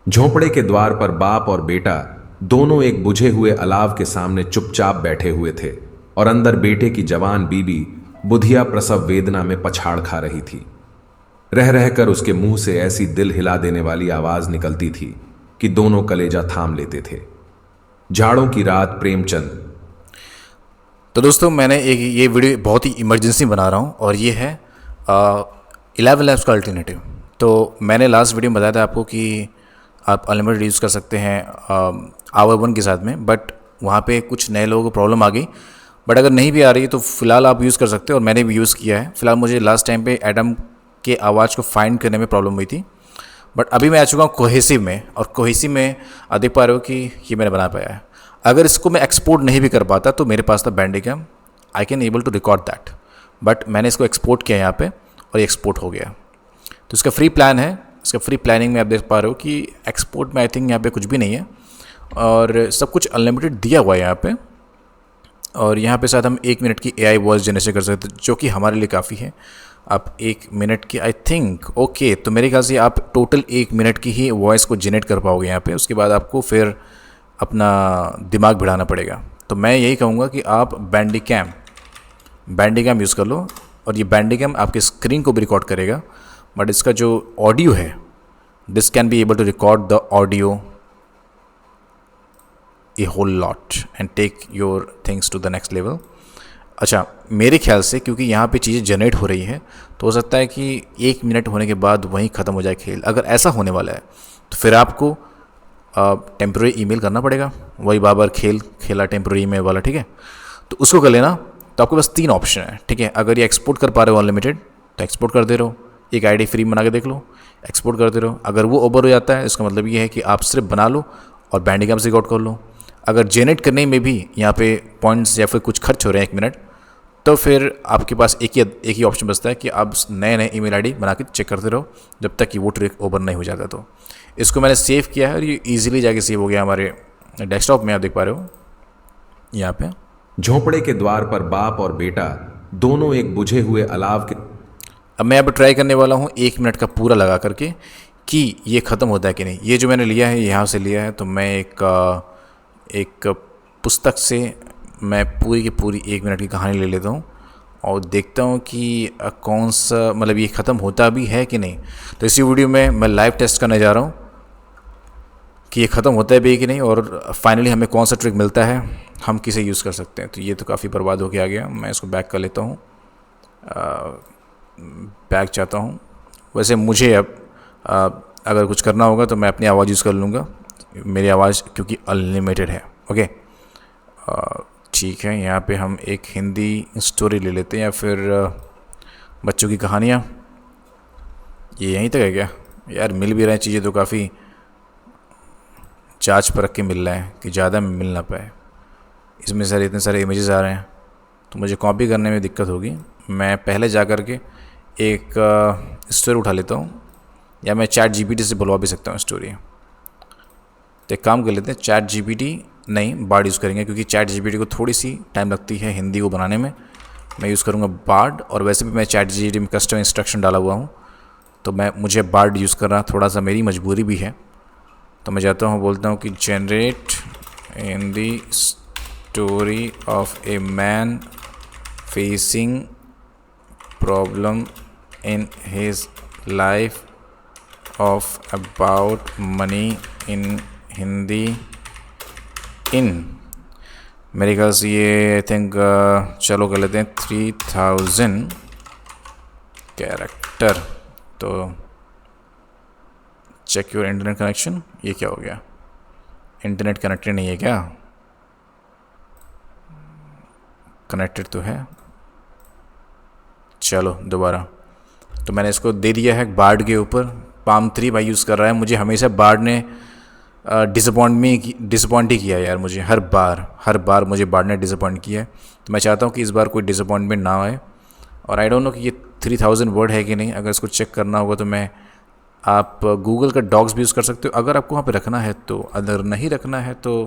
झोंपड़े के द्वार पर बाप और बेटा दोनों एक बुझे हुए अलाव के सामने चुपचाप बैठे हुए थे और अंदर बेटे की जवान बीबी बुधिया प्रसव वेदना में पछाड़ खा रही थी। रह रहकर उसके मुंह से ऐसी दिल हिला देने वाली आवाज निकलती थी कि दोनों कलेजा थाम लेते थे। झाड़ों की रात, प्रेमचंद। तो दोस्तों मैंने एक ये वीडियो बहुत ही इमरजेंसी बना रहा हूँ और ये है 11 लैब्स का अल्टरनेटिव। तो मैंने लास्ट वीडियो में बताया था आपको कि आप अनलिमिटेड यूज़ कर सकते हैं आवर वन के साथ में, बट वहाँ पे कुछ नए लोगों को प्रॉब्लम आ गई। बट अगर नहीं भी आ रही तो फ़िलहाल आप यूज़ कर सकते हो और मैंने भी यूज़ किया है। फ़िलहाल मुझे लास्ट टाइम पे एडम के आवाज़ को फाइंड करने में प्रॉब्लम हुई थी, बट अभी मैं आ चुका हूँ कोहेसिव में, और कोहेसिव में आप देख पा रहे हो कि ये मैंने बना पाया है। अगर इसको मैं एक्सपोर्ट नहीं भी कर पाता तो मेरे पास था Bandicam, I can able to record that, but मैंने इसको एक्सपोर्ट किया यहाँ पे और ये एक्सपोर्ट हो गया। तो इसका फ्री प्लान है। इसका फ्री प्लानिंग में आप देख पा रहे हो कि एक्सपोर्ट में आई थिंक यहाँ पे कुछ भी नहीं है और सब कुछ अनलिमिटेड दिया हुआ है यहाँ पे। और यहाँ पे साथ हम 1 मिनट की AI वॉइस जनरेशन कर सकते हैं, जो कि हमारे लिए काफ़ी है। आप 1 मिनट की आई थिंक ओके, तो मेरे ख्याल से आप टोटल 1 मिनट की ही वॉइस को जनरेट कर पाओगे यहाँ पे। उसके बाद आपको फिर अपना दिमाग भिड़ाना पड़ेगा। तो मैं यही कहूँगा कि आप बैंडिकैम यूज़ कर लो, और ये बैंडिकैम आपके स्क्रीन को भी रिकॉर्ड करेगा, बट इसका जो ऑडियो है, this can be able to record the audio a whole lot and take your things to the next level. अच्छा, मेरे ख्याल से क्योंकि यहाँ पे चीज़ें जनरेट हो रही है तो हो सकता है कि 1 मिनट होने के बाद वहीं ख़त्म हो जाए खेल। अगर ऐसा होने वाला है तो फिर आपको टेम्प्रेरी ईमेल करना पड़ेगा, वही बार खेला टेम्प्रेरी ईमेल वाला, ठीक है। तो उसको कर लेना। तो आपके पास 3 ऑप्शन है, ठीक है। अगर ये एक्सपोर्ट कर पा रहे हो अनलिमिटेड तो एक्सपोर्ट करते रहो, एक आईडी फ्री बना के देख लो, एक्सपोर्ट करते रहो। अगर वो ओवर हो जाता है इसका मतलब ये है कि आप सिर्फ बना लो और बैंडिकैम से रिकॉर्ड कर लो। अगर जनरेट करने में भी यहाँ पे पॉइंट्स या फिर कुछ खर्च हो रहे हैं 1 मिनट, तो फिर आपके पास एक ही ऑप्शन बचता है कि आप नए ईमेल आईडी बना के चेक करते रहो जब तक कि वो ट्रिक ओवर नहीं हो जाता। तो इसको मैंने सेव किया है और ये ईजिली जाके सेव हो गया हमारे डेस्कटॉप में, आप देख पा रहे हो यहाँ पे। झोंपड़े के द्वार पर बाप और बेटा दोनों एक बुझे हुए अलाव के। अब मैं अब ट्राई करने वाला हूँ 1 मिनट का पूरा लगा करके कि ये ख़त्म होता है कि नहीं। ये जो मैंने लिया है यहाँ से लिया है, तो मैं एक पुस्तक से मैं पूरी की पूरी 1 मिनट की कहानी ले लेता हूँ और देखता हूँ कि कौन सा मतलब ये ख़त्म होता भी है कि नहीं। तो इसी वीडियो में मैं लाइव टेस्ट करने जा रहा हूँ कि ये ख़त्म होता है भी कि नहीं, और फाइनली हमें कौन सा ट्रिक मिलता है, हम किसे यूज़ कर सकते हैं। तो ये तो काफ़ी बर्बाद होके आ गया, मैं इसको बैक कर लेता हूँ। बैक चाहता हूँ। वैसे मुझे अब अगर कुछ करना होगा तो मैं अपनी आवाज़ यूज़ कर लूँगा, मेरी आवाज़ क्योंकि अनलिमिटेड है। ओके ठीक है, यहाँ पे हम एक हिंदी स्टोरी ले लेते हैं या फिर बच्चों की कहानियाँ। ये यहीं तक है क्या यार? मिल भी रहे हैं चीज़ें तो काफ़ी जांच परख के मिल रहा है कि ज़्यादा मिल ना पाए। इसमें सारे इतने सारे इमेजेस आ रहे हैं तो मुझे कॉपी करने में दिक्कत होगी। मैं पहले जा कर के एक स्टोरी उठा लेता हूँ, या मैं चैट जीपीटी से बुलवा भी सकता हूँ स्टोरी। तो एक काम कर लेते हैं, चैट जीपीटी नहीं बार्ड यूज़ करेंगे, क्योंकि चैट जीपीटी को थोड़ी सी टाइम लगती है हिंदी को बनाने में। मैं यूज़ करूँगा बार्ड, और वैसे भी मैं चैट जीपीटी में कस्टम इंस्ट्रक्शन डाला हुआ हूँ, तो मुझे बार्ड यूज़ करना थोड़ा सा मेरी मजबूरी भी है। तो मैं जाता हूँ, बोलता हूँ कि generate in the story of a man facing problem in his life of about money in Hindi in. मेरे ख्याल से ये आई थिंक चलो कर लेते हैं 3000 कैरेक्टर। तो चेक योर इंटरनेट कनेक्शन। ये क्या हो गया? इंटरनेट कनेक्टेड नहीं है क्या? कनेक्टेड तो है। चलो दोबारा। तो मैंने इसको दे दिया है बार्ड के ऊपर। पाम 3 भाई यूज़ कर रहा है। मुझे हमेशा बार्ड ने डिसअपॉइंट ही किया यार। मुझे हर बार मुझे बार्ड ने डिसअपॉइंट किया है। तो मैं चाहता हूँ कि इस बार कोई डिसअपॉइंटमेंट ना आए। और आई डोंट नो कि ये 3000 वर्ड है कि नहीं। अगर इसको चेक करना होगा तो आप गूगल का डॉक्स भी यूज़ कर सकते हो अगर आपको वहाँ पे रखना है तो। अगर नहीं रखना है तो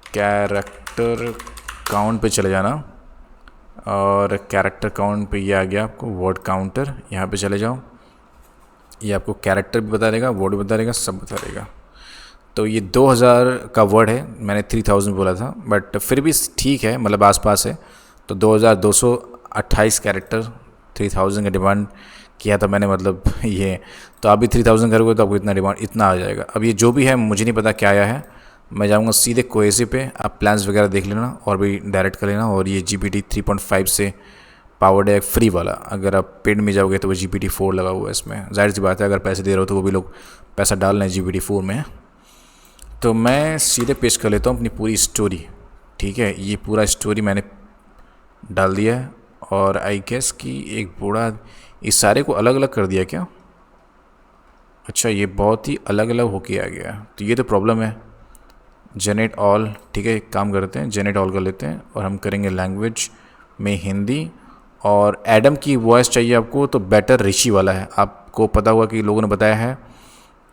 कैरेक्टर काउंट पे चले जाना, और कैरेक्टर काउंट पे ये आ गया आपको वर्ड काउंटर, यहाँ पे चले जाओ। ये आपको कैरेक्टर भी बता देगा, वर्ड भी बता देगा, सब बता देगा। तो ये 2000 का वर्ड है, मैंने 3000 बोला था, बट फिर भी ठीक है, मतलब आसपास है। तो 2228 कैरेक्टर 3000 का डिमांड किया था मैंने, मतलब ये। तो आप भी 3000 करोगे तो आपको इतना डिमांड इतना आ जाएगा। अब ये जो भी है मुझे नहीं पता क्या आया है, मैं जाऊँगा सीधे कोहेसिव पे। आप प्लान्स वगैरह देख लेना और भी डायरेक्ट कर लेना। और ये GPT 3.5 से पावर्ड है, फ्री वाला। अगर आप पेड में जाओगे तो वो GPT 4 लगा हुआ है इसमें। जाहिर सी बात है, अगर पैसे दे रहे हो तो वो भी लोग पैसा डाल रहे हैं GPT 4 में। तो मैं सीधे पेश कर लेता हूँ अपनी पूरी स्टोरी। ठीक है, ये पूरा स्टोरी मैंने डाल दिया है। और आई गेस कि एक बूढ़ा, इस सारे को अलग अलग कर दिया क्या? अच्छा, ये बहुत ही अलग अलग होके आ गया, तो ये तो प्रॉब्लम है। जनरेट ऑल, ठीक है, एक काम करते हैं, जनरेट ऑल कर लेते हैं और हम करेंगे लैंग्वेज में हिंदी। और एडम की वॉइस चाहिए आपको, तो बेटर ऋषि वाला है। आपको पता होगा कि लोगों ने बताया है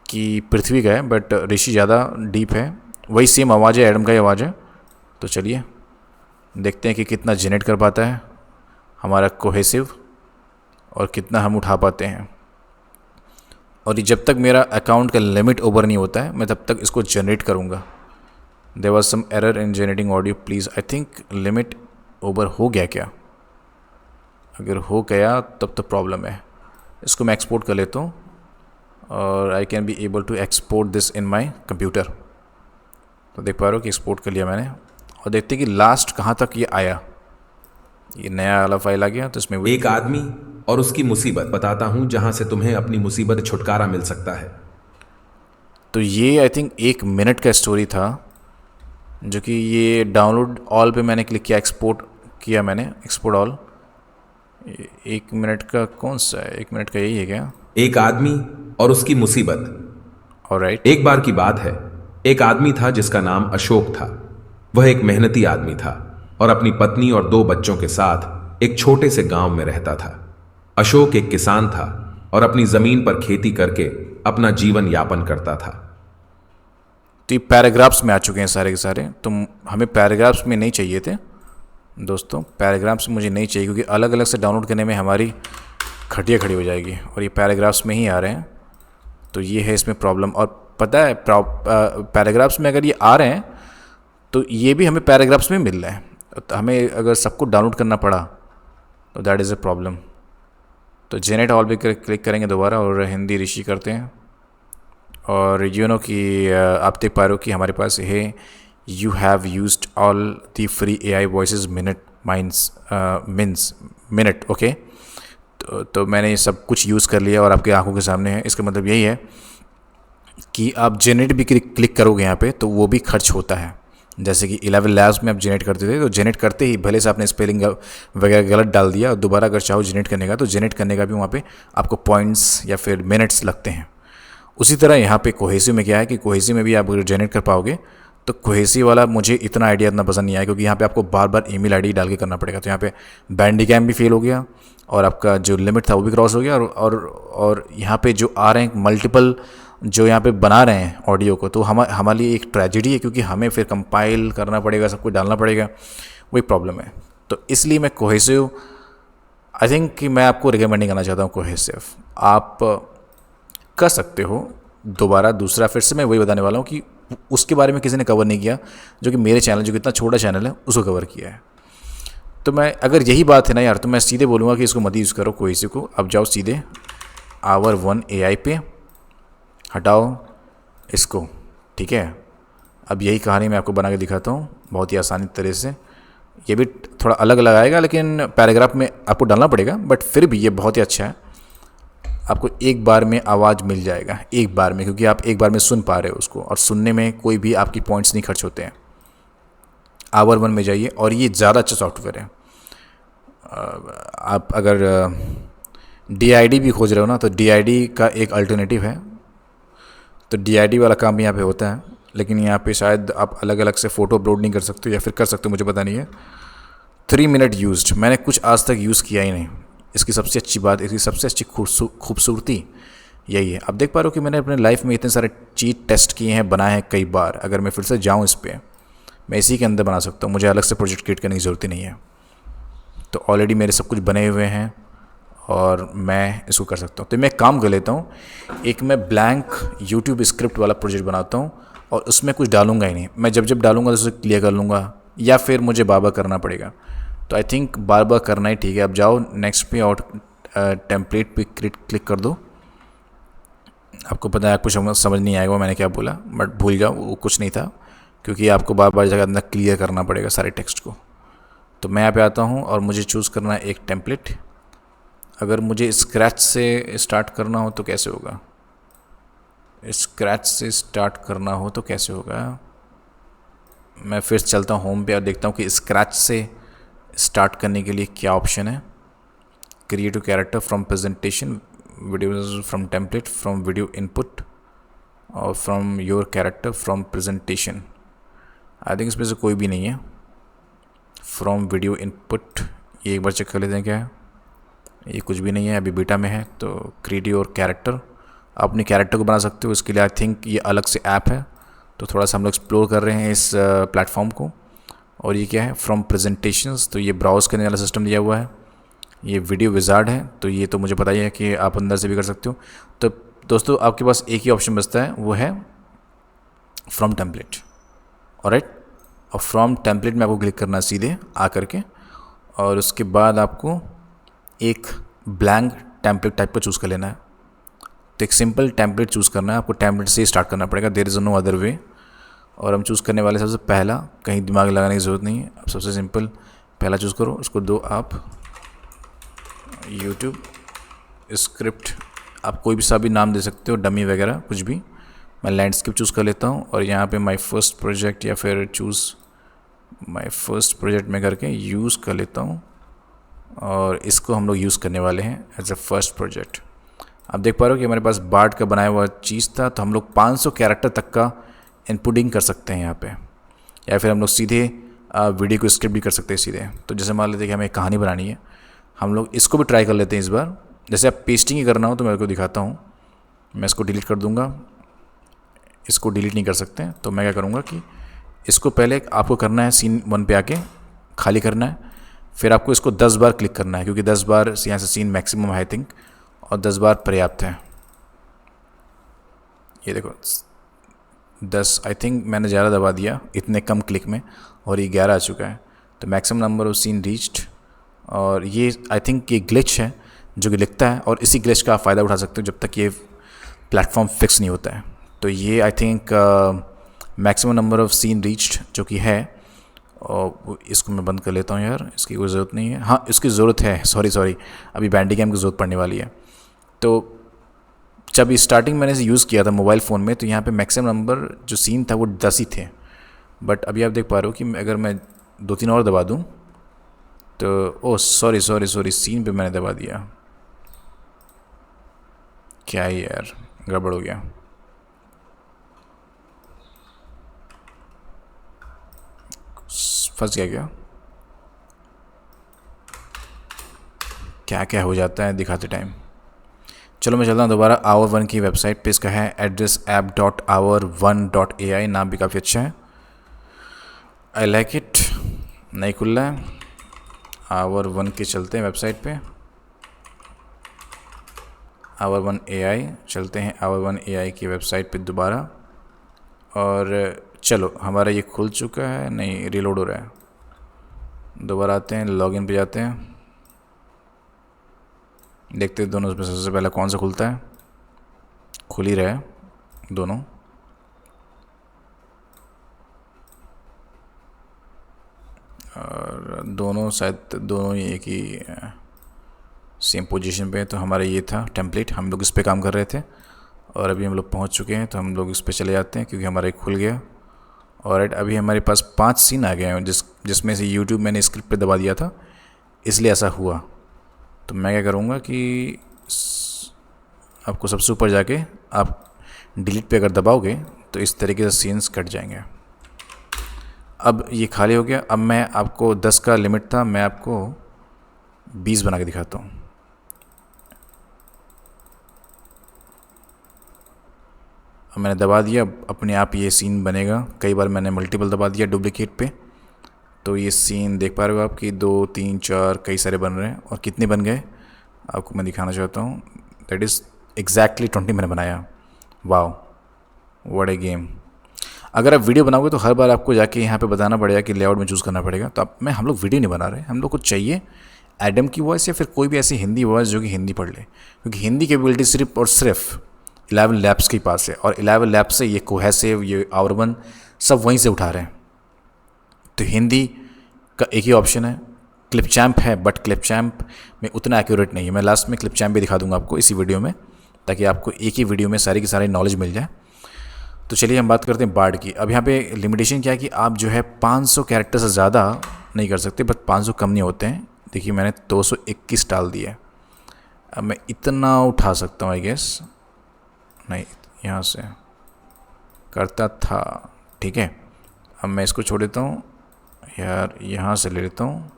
कि पृथ्वी का है, बट ऋषि ज़्यादा डीप है। वही सेम आवाज़ है, एडम का ही आवाज़ है। तो चलिए देखते हैं कि कितना जनरेट कर पाता है हमारा कोहेसिव और कितना हम उठा पाते हैं। और ये जब तक मेरा अकाउंट का लिमिट ओवर नहीं होता है मैं तब तक इसको जनरेट करूँगा। There was some error in generating audio please. I think limit over हो गया क्या? अगर हो गया तब तो प्रॉब्लम है। इसको मैं एक्सपोर्ट कर लेता हूँ और I can be able to export this in my computer. तो देख पा रहे हो कि एक्सपोर्ट कर लिया मैंने। और देखते हैं कि लास्ट कहाँ तक ये आया। ये नया वाला फाइल आ गया, तो इसमें एक आदमी और उसकी मुसीबत बताता हूं, जहां से तुम्हें अपनी मुसीबत से छुटकारा मिल सकता है। तो ये आई थिंक 1 मिनट का स्टोरी था, जो कि ये डाउनलोड ऑल पे मैंने क्लिक किया, एक्सपोर्ट किया मैंने, एक्सपोर्ट ऑल। 1 मिनट का कौन सा है? 1 मिनट का यही है क्या? एक आदमी और उसकी मुसीबत। ऑलराइट। एक बार की बात है, एक आदमी था जिसका नाम अशोक था। वह एक मेहनती आदमी था और अपनी पत्नी और 2 बच्चों के साथ एक छोटे से गांव में रहता था। अशोक एक किसान था और अपनी जमीन पर खेती करके अपना जीवन यापन करता था। तो ये पैराग्राफ्स में आ चुके हैं सारे के सारे। तो हमें पैराग्राफ्स में नहीं चाहिए थे दोस्तों, पैराग्राफ्स मुझे नहीं चाहिए, क्योंकि अलग अलग से डाउनलोड करने में हमारी खटिया खड़ी हो जाएगी। और ये पैराग्राफ्स में ही आ रहे हैं, तो ये है इसमें प्रॉब्लम। और पता है पैराग्राफ्स में अगर ये आ रहे हैं तो ये भी हमें पैराग्राफ्स में मिल रहे हैं, तो हमें अगर सबको डाउनलोड करना पड़ा तो दैट इज़ अ प्रॉब्लम। तो जेनेट ऑल पे क्लिक करेंगे दोबारा और हिंदी ऋषि करते हैं। और यू नो कि आप देख पा रहे हो कि हमारे पास है you have used all the free AI voices means minute. Okay, तो मैंने ये सब कुछ यूज़ कर लिया और आपके आंखों के सामने है। इसका मतलब यही है कि आप जेनेट भी क्लिक करोगे यहाँ पे तो वो भी खर्च होता है। जैसे कि 11 लैब्स में आप जेनेट करते थे, तो जेनेट करते ही भले से आपने स्पेलिंग वगैरह गलत डाल दिया और दोबारा अगर चाहो जेनेट करने का, तो जेनेट करने का भी वहाँ पे आपको पॉइंट्स या फिर मिनट्स लगते हैं। उसी तरह यहाँ पे कोहेसिव में क्या है कि कोहेसिव में भी आप अगर जेनेट कर पाओगे, तो कोहेसिव वाला मुझे इतना आइडिया इतना पसंद नहीं आया, क्योंकि यहाँ पे आपको बार बार ईमेल आईडी डाल के करना पड़ेगा। तो यहाँ पे बैंडिकैम भी फेल हो गया और आपका जो लिमिट था वो भी क्रॉस हो गया। और यहाँ पे जो आ रहे हैं मल्टीपल जो यहाँ पे बना रहे हैं ऑडियो को, तो हमारे लिए एक ट्रेजेडी है, क्योंकि हमें फिर कंपाइल करना पड़ेगा, सब कुछ डालना पड़ेगा, वही प्रॉब्लम है। तो इसलिए मैं कोहेसिव आई थिंक कि मैं आपको रिकमेंड नहीं करना चाहता हूँ कोहेसिव। आप कर सकते हो दोबारा दूसरा, फिर से मैं वही बताने वाला हूँ कि उसके बारे में किसी ने कवर नहीं किया, जो कि मेरे चैनल, जो कि इतना छोटा चैनल है, उसको कवर किया है। तो मैं, अगर यही बात है ना यार, तो मैं सीधे बोलूँगा कि इसको मत यूज़ करो कोहेसिव को। अब जाओ सीधे आवर 1 AI पे, हटाओ इसको, ठीक है। अब यही कहानी मैं आपको बना के दिखाता हूँ बहुत ही आसानी तरह से। ये भी थोड़ा अलग अलग आएगा, लेकिन पैराग्राफ में आपको डालना पड़ेगा, बट फिर भी ये बहुत ही अच्छा है। आपको एक बार में आवाज़ मिल जाएगा, एक बार में, क्योंकि आप एक बार में सुन पा रहे हो उसको, और सुनने में कोई भी आपकी पॉइंट्स नहीं खर्च होते हैं। आवर 1 में जाइए, और ये ज़्यादा अच्छा सॉफ्टवेयर है। आप अगर DID भी खोज रहे हो ना, तो DID का एक अल्टरनेटिव है। तो DID वाला काम यहाँ पे होता है, लेकिन यहाँ पे शायद आप अलग अलग से फ़ोटो अपलोड नहीं कर सकते, या फिर कर सकते हो, मुझे पता नहीं है। 3 मिनट यूज्ड, मैंने कुछ आज तक यूज़ किया ही नहीं। इसकी सबसे अच्छी बात, इसकी सबसे अच्छी खूबसूरती यही है। अब देख पा रहे हो कि मैंने अपने लाइफ में इतने सारे चीज़ टेस्ट किए हैं, बनाए हैं कई बार। अगर मैं फिर से जाऊँ इस पर, मैं इसी के अंदर बना सकता हूँ, मुझे अलग से प्रोजेक्ट क्रिएट करने की ज़रूरत ही नहीं है। तो ऑलरेडी मेरे सब कुछ बने हुए हैं, और मैं इसको कर सकता हूँ। तो मैं एक काम कर लेता हूँ, एक मैं ब्लैंक यूट्यूब स्क्रिप्ट वाला प्रोजेक्ट बनाता हूँ और उसमें कुछ डालूंगा ही नहीं। मैं जब जब डालूंगा तो उसे क्लियर कर लूँगा, या फिर मुझे बार बार करना पड़ेगा। तो आई थिंक बार बार करना ही ठीक है। अब जाओ नेक्स्ट पे और टेम्पलेट पे क्लिक कर दो। आपको पता है कुछ समझ नहीं आएगा मैंने क्या बोला, बट भूल जाओ, वो कुछ नहीं था, क्योंकि आपको बार बार जगह अंदर क्लियर करना पड़ेगा सारे टेक्स्ट को। तो मैं यहाँ पे आता हूँ और मुझे चूज़ करना है एक टेम्पलेट। अगर मुझे स्क्रैच से स्टार्ट करना हो तो कैसे होगा? स्क्रैच से स्टार्ट करना हो तो कैसे होगा? मैं फिर चलता हूँ होम पे और देखता हूँ कि स्क्रैच से स्टार्ट करने के लिए क्या ऑप्शन है। Create character from presentation, video from template, from video input और from your character from presentation. I think इसमें से कोई भी नहीं है। फ्रॉम वीडियो इनपुट, ये एक बार चेक कर लेते हैं क्या है। ये कुछ भी नहीं है, अभी बीटा में है। तो क्रिएट योर कैरेक्टर, आप अपने कैरेक्टर को बना सकते हो। इसके लिए आई थिंक ये अलग से ऐप है, तो थोड़ा सा हम लोग एक्सप्लोर कर रहे हैं इस प्लेटफॉर्म को। और ये क्या है? फ्रॉम प्रेजेंटेशंस, तो ये ब्राउज करने वाला सिस्टम दिया हुआ है। ये वीडियो विजार्ड है, तो ये तो मुझे पता ही है कि आप अंदर से भी कर सकते हो। तो दोस्तों आपके पास एक ही ऑप्शन बचता है, वो है फ्रॉम टेम्पलेट। ऑलराइट, और फ्रॉम टेम्पलेट में आपको क्लिक करना है सीधे आ करके, और उसके बाद आपको एक ब्लैंक टेम्पलेट टाइप का चूज़ कर लेना है। तो एक सिंपल टेम्पलेट चूज़ करना है, आपको टेम्पलेट से ही स्टार्ट करना पड़ेगा, there is no other way. और हम चूज़ करने वाले सबसे पहला, कहीं दिमाग लगाने की ज़रूरत नहीं है, अब सबसे सिंपल पहला चूज़ करो। उसको दो आप यूट्यूब स्क्रिप्ट, आप कोई भी सा भी नाम दे सकते हो, डमी वगैरह कुछ भी। मैं लैंडस्केप चूज़ कर लेता हूँ और यहाँ पे माय फर्स्ट प्रोजेक्ट या फिर चूज़ माय फर्स्ट प्रोजेक्ट में करके यूज़ कर लेता हूँ, और इसको हम लोग यूज़ करने वाले हैं एज अ फर्स्ट प्रोजेक्ट। आप देख पा रहे हो कि हमारे पास बार्ड का बनाया हुआ चीज़ था, तो हम लोग 500 कैरेक्टर तक का इनपुटिंग कर सकते हैं यहाँ पे, या फिर हम लोग सीधे वीडियो को स्क्रिप्ट भी कर सकते हैं सीधे। तो जैसे मान लेते हैं कि हमें एक कहानी बनानी है, हम लोग इसको भी ट्राई कर लेते हैं इस बार। जैसे आप पेस्टिंग ही करना हो तो मैं आपको दिखाता हूँ। मैं इसको डिलीट कर दूँगा, इसको डिलीट नहीं कर सकते। तो मैं क्या करूँगा कि इसको पहले आपको करना है सीन 1 पे आके खाली करना है, फिर आपको इसको 10 बार क्लिक करना है, क्योंकि 10 बार यहाँ से सीन मैक्सिमम है आई थिंक, और 10 बार पर्याप्त है। ये देखो 10, आई थिंक मैंने ज़्यादा दबा दिया इतने कम क्लिक में, और ये 11 आ चुका है। तो maximum number of scene reached, और ये आई थिंक ये ग्लिच है जो कि लिखता है, और इसी ग्लिच का आप फ़ायदा उठा सकते हो जब तक ये प्लेटफॉर्म फिक्स नहीं होता है। तो ये I think maximum number of scene reached जो कि है, और इसको मैं बंद कर लेता हूँ यार, इसकी कोई ज़रूरत नहीं है। हाँ इसकी ज़रूरत है, सॉरी अभी बैंडीकैम की ज़रूरत पड़ने वाली है। तो जब स्टार्टिंग मैंने इसे यूज़ किया था मोबाइल फ़ोन में, तो यहाँ पे मैक्सिमम नंबर जो सीन था वो 10 ही थे। बट अभी आप देख पा रहे हो कि अगर मैं 2-3 और दबा दूँ तो ओह सॉरी सीन पे मैंने दबा दिया। क्या है यार, गड़बड़ हो गया। फंस गया क्या क्या हो जाता है दिखाते टाइम। चलो मैं चलता हूँ दोबारा Hour1 की वेबसाइट पे। इसका है एड्रेस app.hour1.ai, नाम भी काफ़ी अच्छा है, आई लाइक इट। नहीं खुल रहा है। Hour1 के चलते हैं वेबसाइट पे, Hour1 AI चलते हैं Hour1 AI की वेबसाइट पे दोबारा। और चलो हमारा ये खुल चुका है, नहीं रिलोड हो रहा है। दोबारा आते हैं, लॉगिन पे जाते हैं, देखते हैं दोनों में सबसे पहले कौन सा खुलता है। खुल ही रहा है दोनों। और दोनों शायद दोनों ही एक ही सेम पोजीशन पे। तो हमारा ये था टेम्पलेट, हम लोग इस पे काम कर रहे थे, और अभी हम लोग पहुंच चुके हैं। तो हम लोग इस पे चले जाते हैं क्योंकि हमारा एक खुल गया। और अभी हमारे पास 5 सीन आ गए हैं, जिसमें से यूट्यूब मैंने स्क्रिप्ट पे दबा दिया था, इसलिए ऐसा हुआ। तो मैं क्या करूँगा कि आपको सबसे ऊपर जाके आप डिलीट पे अगर दबाओगे तो इस तरीके से सीन्स कट जाएंगे। अब ये खाली हो गया। अब मैं आपको 10 का लिमिट था, मैं आपको 20 बना के दिखाता हूँ। अब मैंने दबा दिया, अपने आप ये सीन बनेगा। कई बार मैंने मल्टीपल दबा दिया डुप्लीकेट पे, तो ये सीन देख पा रहे हो आप कि 2 3 4 कई सारे बन रहे हैं। और कितने बन गए? आपको मैं दिखाना चाहता हूँ। दैट इज़ एग्जैक्टली 20 मैंने बनाया। Wow, what A game. अगर आप वीडियो बनाओगे तो हर बार आपको जाके यहाँ पे बताना पड़ेगा कि लेआउट में चूज़ करना पड़ेगा। तो अब हम लोग वीडियो नहीं बना रहे, हम लोग को चाहिए एडम की वॉइस या फिर कोई भी ऐसी हिंदी वॉइस जो कि हिंदी पढ़ ले, क्योंकि हिंदी कैपेबिलिटी सिर्फ और सिर्फ 11 लैब्स के पास है, और 11 लैब्स से ये कोहेसिव, ये आवर1 सब वहीं से उठा रहे हैं। तो हिंदी का एक ही ऑप्शन है, क्लिप चैम्प है, बट क्लिप चैम्प में उतना एक्यूरेट नहीं है। मैं लास्ट में क्लिप चैम्प भी दिखा दूंगा आपको इसी वीडियो में, ताकि आपको एक ही वीडियो में सारी की सारी नॉलेज मिल जाए। तो चलिए हम बात करते हैं बार्ड की। अब यहाँ पे लिमिटेशन क्या है कि आप जो है 500 कैरेक्टर से ज़्यादा नहीं कर सकते, बट 500 कम नहीं होते हैं। देखिए मैंने 221 डाल दिया। अब मैं इतना उठा सकता हूँ आई गेस, नहीं यहाँ से करता था, ठीक है। अब मैं इसको छोड़ देता हूँ यार, यहाँ से ले लेता हूँ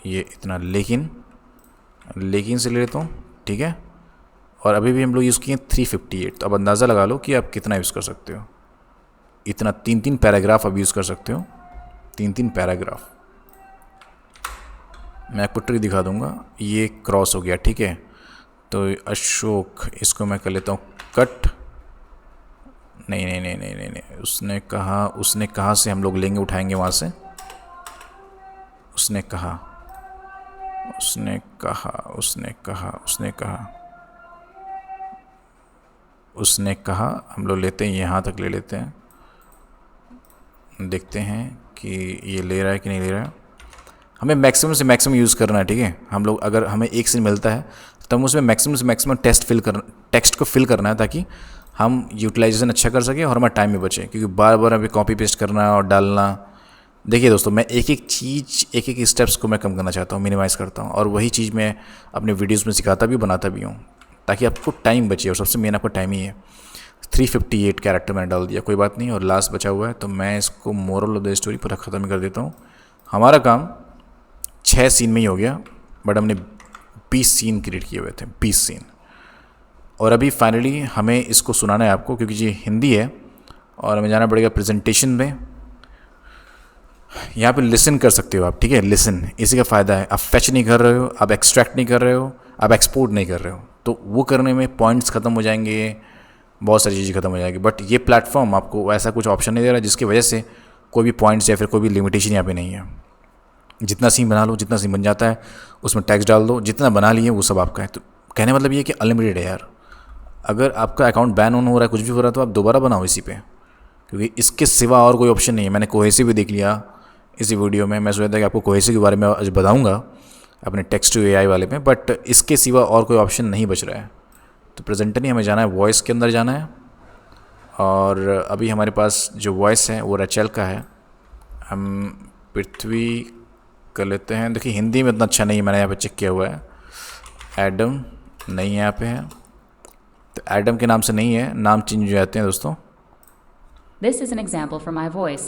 ये इतना, लेकिन से ले लेता हूँ, ठीक है। और अभी भी हम लोग यूज़ किए 358। तो अब अंदाज़ा लगा लो कि आप कितना यूज़ कर सकते हो। इतना 3 पैराग्राफ आप यूज़ कर सकते हो, 3 पैराग्राफ। मैं आपको ट्रिक दिखा दूंगा। ये क्रॉस हो गया, ठीक है। तो अशोक, इसको मैं कर लेता हूँ कट। नहीं नहीं नहीं नहीं नहीं नहीं, उसने कहा से हम लोग लेंगे, उठाएंगे वहाँ से। उसने कहा हम लोग लेते हैं, यहाँ तक ले लेते हैं, देखते हैं कि ये ले रहा है कि नहीं ले रहा है। हमें मैक्सिमम से मैक्सिमम यूज़ करना है, ठीक है। हम लोग अगर हमें एक सीन मिलता है तो हम उसमें मैक्सिमम से मैक्सिमम टेक्स्ट को फिल करना है, ताकि हम यूटिलाइजेशन अच्छा कर सकें और हमारा टाइम भी बचे, क्योंकि बार बार अभी कॉपी पेस्ट करना और डालना। देखिए दोस्तों, मैं एक एक स्टेप्स को मैं कम करना चाहता हूँ, मिनिमाइज़ करता हूँ, और वही चीज़ मैं अपने वीडियोज़ में सिखाता भी, बनाता भी हूँ, ताकि आपको टाइम बचे। और सबसे मेन आपका टाइम ही है। 358 कैरेक्टर मैंने डाल दिया, कोई बात नहीं। और लास्ट बचा हुआ है, तो मैं इसको मोरल ऑफ द स्टोरी पूरा ख़त्म कर देता हूँ। हमारा काम 6 सीन में ही हो गया, बट हमने 20 सीन क्रिएट किए हुए थे, 20 सीन। और अभी फाइनली हमें इसको सुनाना है आपको, क्योंकि ये हिंदी है और हमें जाना पड़ेगा प्रेजेंटेशन में। यहाँ पे लिसन कर सकते हो आप, ठीक है। लिसन, इसी का फ़ायदा है। आप फैच नहीं कर रहे हो, आप एक्सट्रैक्ट नहीं कर रहे हो, आप एक्सपोर्ट नहीं कर रहे हो, तो वो करने में पॉइंट्स ख़त्म हो जाएंगे, बहुत सारी चीज़ें ख़त्म हो जाएगी। बट ये प्लेटफॉर्म आपको ऐसा कुछ ऑप्शन नहीं दे रहा जिसकी वजह से कोई भी पॉइंट्स या फिर कोई भी लिमिटेशन यहाँ पे नहीं है। जितना सीन बना लो, जितना सीन बन जाता है उसमें टैक्स डाल दो, जितना बना लिए वो सब आपका है। तो कहने मतलब ये है कि अनलिमिटेड है यार। अगर आपका अकाउंट बैन ऑन हो रहा है, कुछ भी हो रहा है, तो आप दोबारा बनाओ इसी पे, क्योंकि इसके सिवा और कोई ऑप्शन नहीं है। मैंने कोहेसिव भी देख लिया इसी वीडियो में। मैं सोचा था कि आपको कोहेसिव के बारे में आज बताऊँगा अपने टेक्स्ट टू एआई वाले में, बट इसके सिवा और कोई ऑप्शन नहीं बच रहा है। तो प्रेजेंटर नहीं, हमें जाना है वॉइस के अंदर जाना है। और अभी हमारे पास जो वॉइस है वो रचल का है। हम पृथ्वी कर लेते हैं। देखिए हिंदी में इतना अच्छा नहीं है, मैंने यहाँ पे चेक किया हुआ है। एडम नहीं यहाँ पे है, तो एडम के नाम से नहीं है, नाम चेंज हो जाते हैं दोस्तों। This is an example from my voice.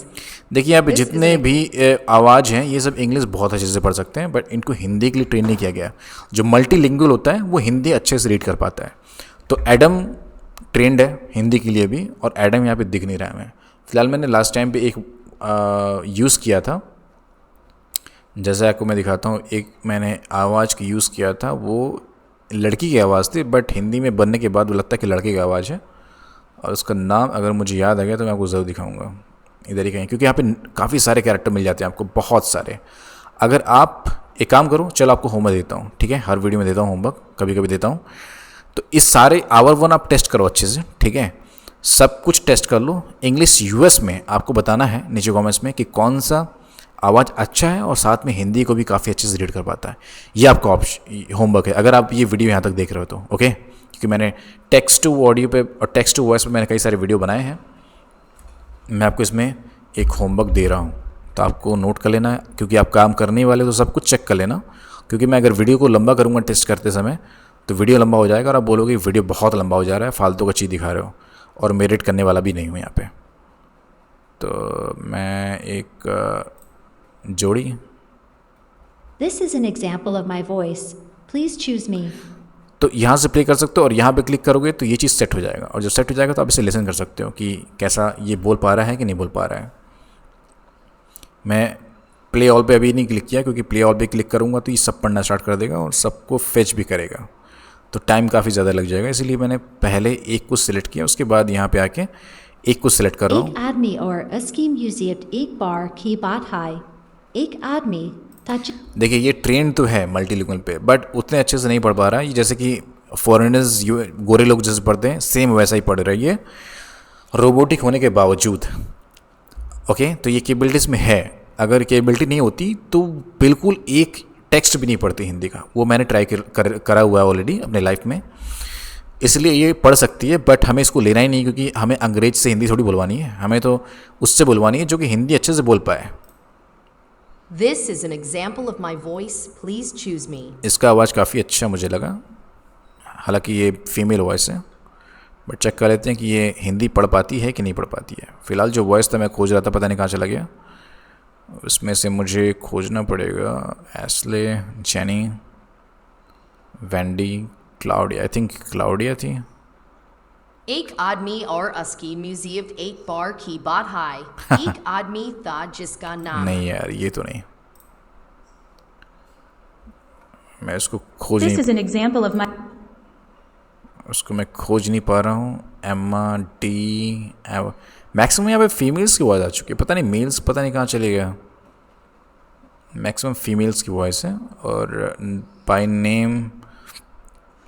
देखिए यहाँ पे जितने भी आवाज़ हैं ये सब इंग्लिश बहुत अच्छे से पढ़ सकते हैं, बट इनको हिंदी के लिए ट्रेन नहीं किया गया। जो मल्टीलिंगुअल होता है वो हिंदी अच्छे से रीड कर पाता है। तो एडम ट्रेंड है हिंदी के लिए भी, और एडम यहाँ पे दिख नहीं रहा है हमें। फिलहाल मैंने लास्ट टाइम पे एक यूज़ किया था, जैसे आपको मैं दिखाता हूँ। एक मैंने आवाज़ की यूज़ किया था, वो लड़की की आवाज़ थी, बट हिंदी में बनने के बाद वो लगता है कि लड़के की आवाज़ है। और उसका नाम अगर मुझे याद आ गया तो मैं आपको ज़रूर दिखाऊंगा, इधर ही कहीं, क्योंकि यहाँ पे काफ़ी सारे कैरेक्टर मिल जाते हैं आपको, बहुत सारे। अगर आप एक काम करो, चलो आपको होमवर्क देता हूँ, ठीक है। हर वीडियो में देता हूँ होमवर्क, कभी कभी देता हूँ। तो इस सारे आवर1 आप टेस्ट करो अच्छे से, ठीक है। सब कुछ टेस्ट कर लो। इंग्लिश यूएस में आपको बताना है नीचे कॉमेंट्स में कि कौन सा आवाज़ अच्छा है, और साथ में हिंदी को भी काफ़ी अच्छे से रीड कर पाता है। ये आपका ऑप्शन होमवर्क है, अगर आप ये वीडियो यहाँ तक देख रहे हो तो, ओके। क्योंकि मैंने टेक्स्ट टू ऑडियो पे और टेक्स्ट टू वॉइस पे मैंने कई सारे वीडियो बनाए हैं। मैं आपको इसमें एक होमवर्क दे रहा हूँ, तो आपको नोट कर लेना है, क्योंकि आप काम करने वाले तो सब कुछ चेक कर लेना। क्योंकि मैं अगर वीडियो को लंबा करूँगा टेस्ट करते समय, तो वीडियो लंबा हो जाएगा और आप बोलोगे वीडियो बहुत लंबा हो जा रहा है, फालतू का चीज़ दिखा रहे हो, और मेरिट करने वाला भी नहीं हूँ यहाँ पे। तो मैं एक जोड़ी, This is an example of my voice. Please choose me. तो यहाँ से प्ले कर सकते हो, और यहाँ पे क्लिक करोगे तो ये चीज़ सेट हो जाएगा। और जब सेट हो जाएगा तो आप इसे लिसन कर सकते हो कि कैसा ये बोल पा रहा है कि नहीं बोल पा रहा है। मैं प्ले ऑल पे अभी नहीं क्लिक किया, क्योंकि प्ले ऑल पे क्लिक करूँगा तो ये सब पढ़ना स्टार्ट कर देगा और सबको फेच भी करेगा, तो टाइम काफ़ी ज़्यादा लग जाएगा। इसलिए मैंने पहले एक को सिलेक्ट किया, उसके बाद यहाँ पे आके एक को सिलेक्ट कर रहा हूँ। एक आदमी और उसकी म्यूजियम एक बार की बात है। एक आदमी ताज देखिए ये ट्रेंड तो है मल्टीलिंगुअल पे, बट उतने अच्छे से नहीं पढ़ पा रहा है। ये जैसे कि फॉरेनर्स गोरे लोग जैसे पढ़ते हैं सेम वैसा ही पढ़ रही है, रोबोटिक होने के बावजूद। ओके, तो ये कैपेबिलिटीज़ में है। अगर कैपेबिलिटी नहीं होती तो बिल्कुल एक टेक्स्ट भी नहीं पढ़ती हिंदी का। वो मैंने ट्राई करा हुआ है ऑलरेडी अपने लाइफ में, इसलिए ये पढ़ सकती है, बट हमें इसको लेना ही नहीं, क्योंकि हमें अंग्रेज से हिंदी थोड़ी बुलवानी है, हमें तो उससे बुलवानी है जो कि हिंदी अच्छे से बोल पाए। This is an example of my voice. Please choose me. इसका आवाज़ काफ़ी अच्छा मुझे लगा, हालांकि ये फीमेल वॉइस है, बट चेक कर लेते हैं कि ये हिंदी पढ़ पाती है कि नहीं पढ़ पाती है। फ़िलहाल जो वॉइस था मैं खोज रहा था, पता नहीं कहाँ चला गया। उसमें से मुझे खोजना पड़ेगा Astley, jenny, Wendy, Claudia. I think Claudia थी। एक आदमी और उसकी म्यूजियम एक बार की बात है। एक आदमी था जिसका नाम नहीं यार, ये तो नहीं, मैं इसको खोज This नहीं, is an example of my. उसको मैं खोज नहीं पा रहा हूँ। एम्मा डी, मैक्सिमम यहाँ पे फीमेल्स की वॉइस आ चुकी है, पता नहीं मेल्स पता नहीं कहाँ चले गया। मैक्सिमम फीमेल्स की वॉइस है, और बाय नेम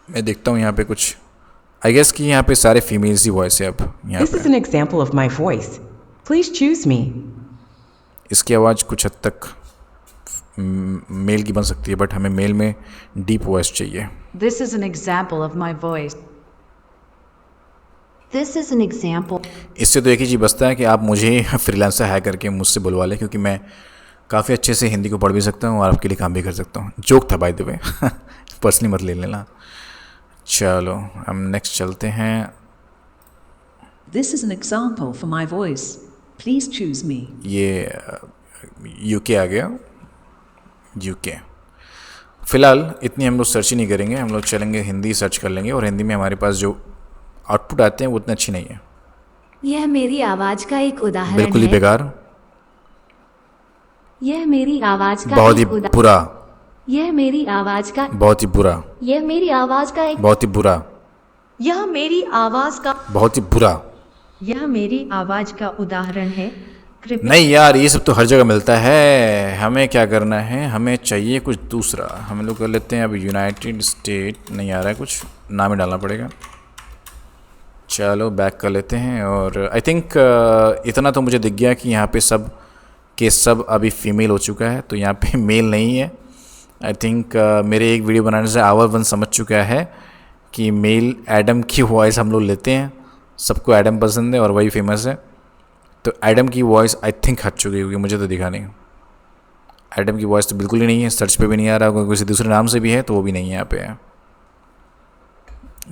मैं देखता हूँ यहाँ पे कुछ, आई गेस कि यहाँ पे सारे फीमेल्स ही वॉइस है अब यहाँ This is पे। an example of my voice. Please choose me. इसकी आवाज़ कुछ हद तक मेल की बन सकती है, बट हमें मेल में डीप वॉइस चाहिए। This is an example of my voice. This is an example. इससे तो एक ही चीज़ बचता है कि आप मुझे फ्रीलांसर हायर करके मुझसे बुलवा लें, क्योंकि मैं काफ़ी अच्छे से हिंदी को पढ़ भी सकता हूँ और आपके लिए काम भी कर सकता हूँ। जोक था बाय द वे, पर्सनली मत ले लेना। चलो हम नेक्स्ट चलते हैं। This is an example for my voice. Please choose me. ये यूके आ गया, यूके। फ़िलहाल इतनी हम लोग सर्च ही नहीं करेंगे, हम लोग चलेंगे हिंदी सर्च कर लेंगे, और हिंदी में हमारे पास जो आउटपुट आते हैं वो उतने अच्छी नहीं है, यह मेरी आवाज का एक उदाहरण बिल्कुल ही है। बेकार, यह मेरी आवाज का बहुत ही एक उदाहरण। बुरा, यह मेरी आवाज का बहुत ही बुरा, यह मेरी आवाज का एक बहुत ही बुरा, यह मेरी आवाज का बहुत ही बुरा। यह मेरी आवाज का उदाहरण है। कृपया नहीं यार, ये सब तो हर जगह मिलता है। हमें क्या करना है, हमें चाहिए कुछ दूसरा। हम लोग कर लेते हैं अब यूनाइटेड स्टेट, नहीं आ रहा है कुछ, नाम ही डालना पड़ेगा। चलो बैक कर लेते हैं, और आई थिंक इतना तो मुझे दिख गया कि यहाँ पे सब के सब अभी फीमेल हो चुका है, तो यहाँ पे मेल नहीं है। आई थिंक मेरे एक वीडियो बनाने से आवर वन समझ चुका है कि मेल एडम की वॉइस हम लोग लेते हैं, सबको एडम पसंद है और वही फेमस है, तो एडम की वॉइस आई थिंक हट चुकी होगी, मुझे तो दिखा नहीं। एडम की वॉइस तो बिल्कुल ही नहीं है, सर्च पे भी नहीं आ रहा, कोई किसी दूसरे नाम से भी है तो वो भी नहीं है यहाँ पे है।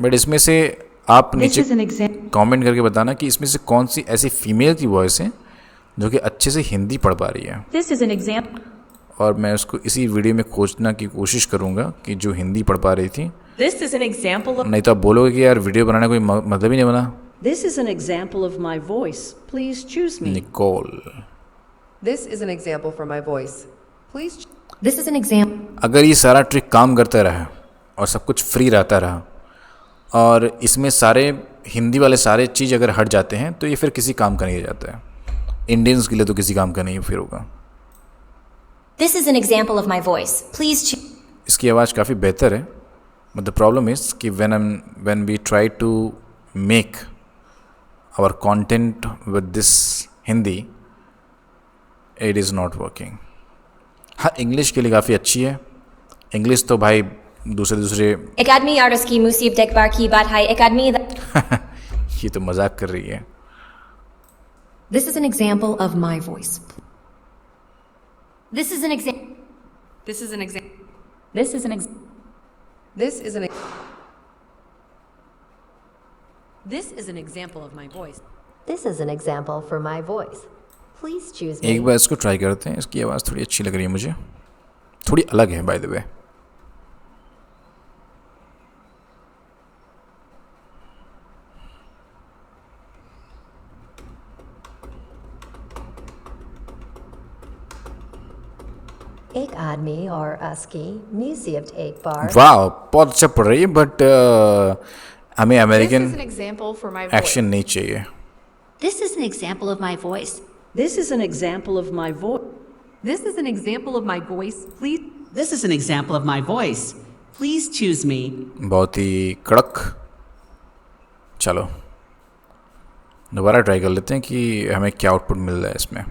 बट इसमें से आप This नीचे is an example. कमेंट करके बताना कि इसमें से कौन सी ऐसी फीमेल की वॉइस है जो कि अच्छे से हिंदी पढ़ पा रही है, This is an example. और मैं उसको इसी वीडियो में खोजना की कोशिश करूँगा कि जो हिंदी पढ़ पा रही थी। This is an example of नहीं तो आप बोलोगे कि यार वीडियो बनाने कोई मतलब ही नहीं बना। This is an example of my voice. Please choose me. Nicole, This is an example for my voice. Please This is an example. अगर ये सारा ट्रिक काम करता रहा और सब कुछ फ्री रहता रहा, और इसमें सारे हिंदी वाले सारे चीज़ अगर हट जाते हैं, तो ये फिर किसी काम का नहीं रह जाता है। इंडियंस के लिए तो किसी काम का नहीं फिर होगा। This is an example of my voice. Please choose. इसकी आवाज़ काफ़ी बेहतर है, बट द प्रॉब्लम इज़ कि when we try to make our content with this Hindi, it is not working. हाँ, इंग्लिश के लिए काफ़ी अच्छी है। इंग्लिश तो भाई दूसरे Academy artist की मुसीब देखबार की बात है। Academy. ये तो मजाक कर रही है। This is an example of my voice. This is an example. This is an example. This is an ex. This is an This is an example of my voice. This is an example for my voice. Please choose me. एक बार इसको try करते हैं, इसकी आवाज़ थोड़ी अच्छी लग रही है मुझे, थोड़ी अलग है बाय द वे। एक आदमी और उसकी म्यूजियत एक बार वाह, बहुत अच्छा पढ़ रही है, बट हमें This American is an example for my voice. Action नहीं चाहिए. This is an example of my voice. This is an example of my voice. This is an example of my voice. Please. This is an example of my voice. Please choose me. बहुत ही कड़क. चलो दोबारा try कर लेते हैं कि हमें क्या आउटपुट मिल रहा है इसमें.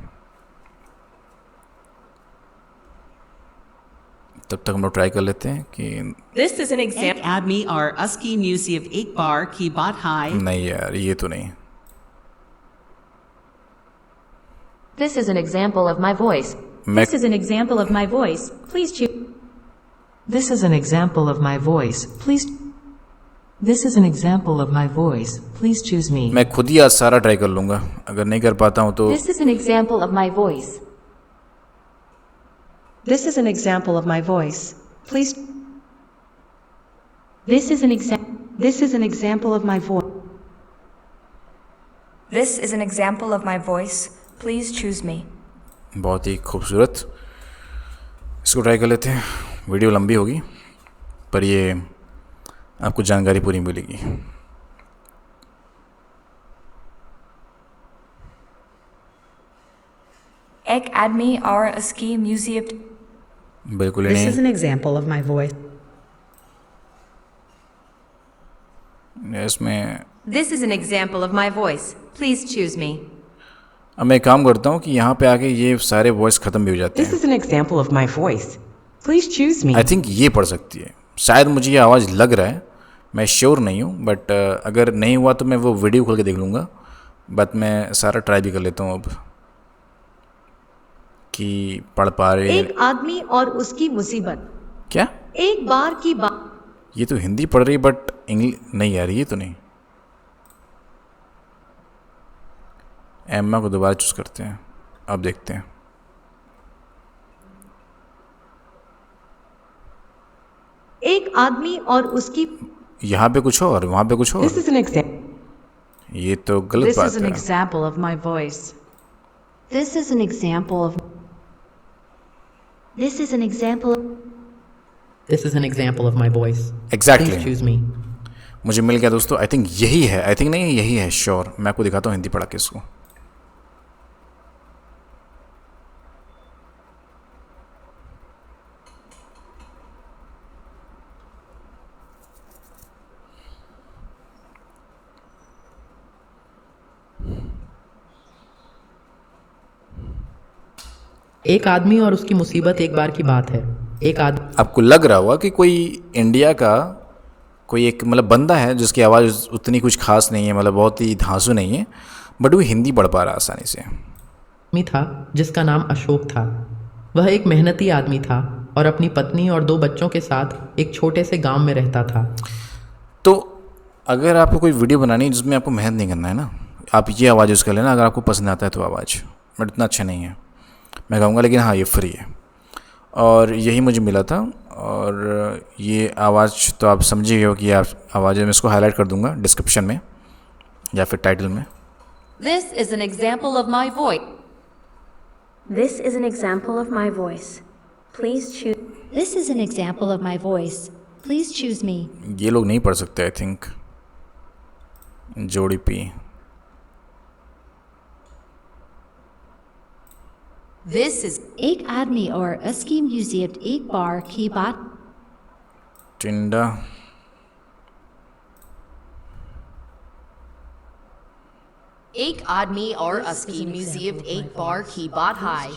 तब तक हम लोग ट्राई कर लेते हैं कि This is an example. एक आदमी और उसकी म्यूजियत एक बार की बात है. नहीं यार, ये तो नहीं. This is an example of my voice. मैं This is an example of my voice. Please choose. This is an example of my voice. Please. This is an example of my voice. Please choose me. मैं खुद ही आज सारा try कर लूँगा. अगर नहीं कर पाता हूँ तो This is an example of my voice. This is an example of my voice. Please. This is an example. This is an example of my voice. This is an example of my voice. Please choose me. बहुत ही खूबसूरत. इसको try कर लेते हैं. Video लंबी होगी पर ये आपको जानकारी पूरी मिलेगी. एक आदमी और उसकी म्यूजियत. बिल्कुल This is नहीं. an example of my voice. इसमें This is an example of my voice. Please choose me. अब मैं एक काम करता हूँ कि यहाँ पे आके ये सारे वॉइस ख़त्म भी हो जाते This हैं. is an example of my voice. Please choose me. I think ये पढ़ सकती है. शायद मुझे ये आवाज़ लग रहा है, मैं श्योर नहीं हूँ, बट अगर नहीं हुआ तो मैं वो वीडियो खोल के देख लूँगा. बट मैं सारा ट्राई भी कर लेता हूँ अब कि पढ़ पा रहे. एक आदमी और उसकी मुसीबत. क्या एक बार की बात. ये तो हिंदी पढ़ रही बट इंग्लिश नहीं आ रही. ये तो नहीं. एम्मा को दोबारा चूज़ करते हैं. अब देखते हैं. एक आदमी और उसकी. यहाँ पे कुछ हो और वहाँ पे कुछ हो. This is an example. ये तो गलत This बात is an है. example of my voice. This is an example of. This is an example. This is an example of my voice. Exactly. Choose me. मुझे मिल गया दोस्तों. आई थिंक यही है. आई थिंक नहीं, यही है श्योर. मैं आपको दिखाता हूँ हिंदी पढ़ा के इसको. एक आदमी और उसकी मुसीबत एक बार की बात है. एक आदमी. आपको लग रहा होगा कि कोई इंडिया का कोई एक मतलब बंदा है जिसकी आवाज़ उतनी कुछ खास नहीं है, मतलब बहुत ही धांसू नहीं है, बट वो हिंदी पढ़ पा रहा है आसानी से. आदमी था जिसका नाम अशोक था. वह एक मेहनती आदमी था और अपनी पत्नी और 2 बच्चों के साथ एक छोटे से गांव में रहता था. तो अगर आपको कोई वीडियो बनानी है जिसमें आपको मेहनत नहीं करना है ना, आप ये आवाज़ यूज़ कर लेना अगर आपको पसंद आता है तो आवाज़. बट इतना अच्छा नहीं है मैं कहूँगा, लेकिन हाँ ये फ्री है और यही मुझे मिला था. और ये आवाज़ तो आप समझिए हो कि आप आवाज़ में इसको हाईलाइट कर दूंगा डिस्क्रिप्शन में या फिर टाइटल में. This is an example of my voice. This is an example of my voice. Please choose. This is an example of my voice. Please choose me. ये लोग नहीं पढ़ सकते आई थिंक. जोड़ी पी. This is एक आदमी और उसकी म्यूजियत एक बार की बात. टिंडा. एक आदमी और उसकी म्यूजियत एक बार की बात है.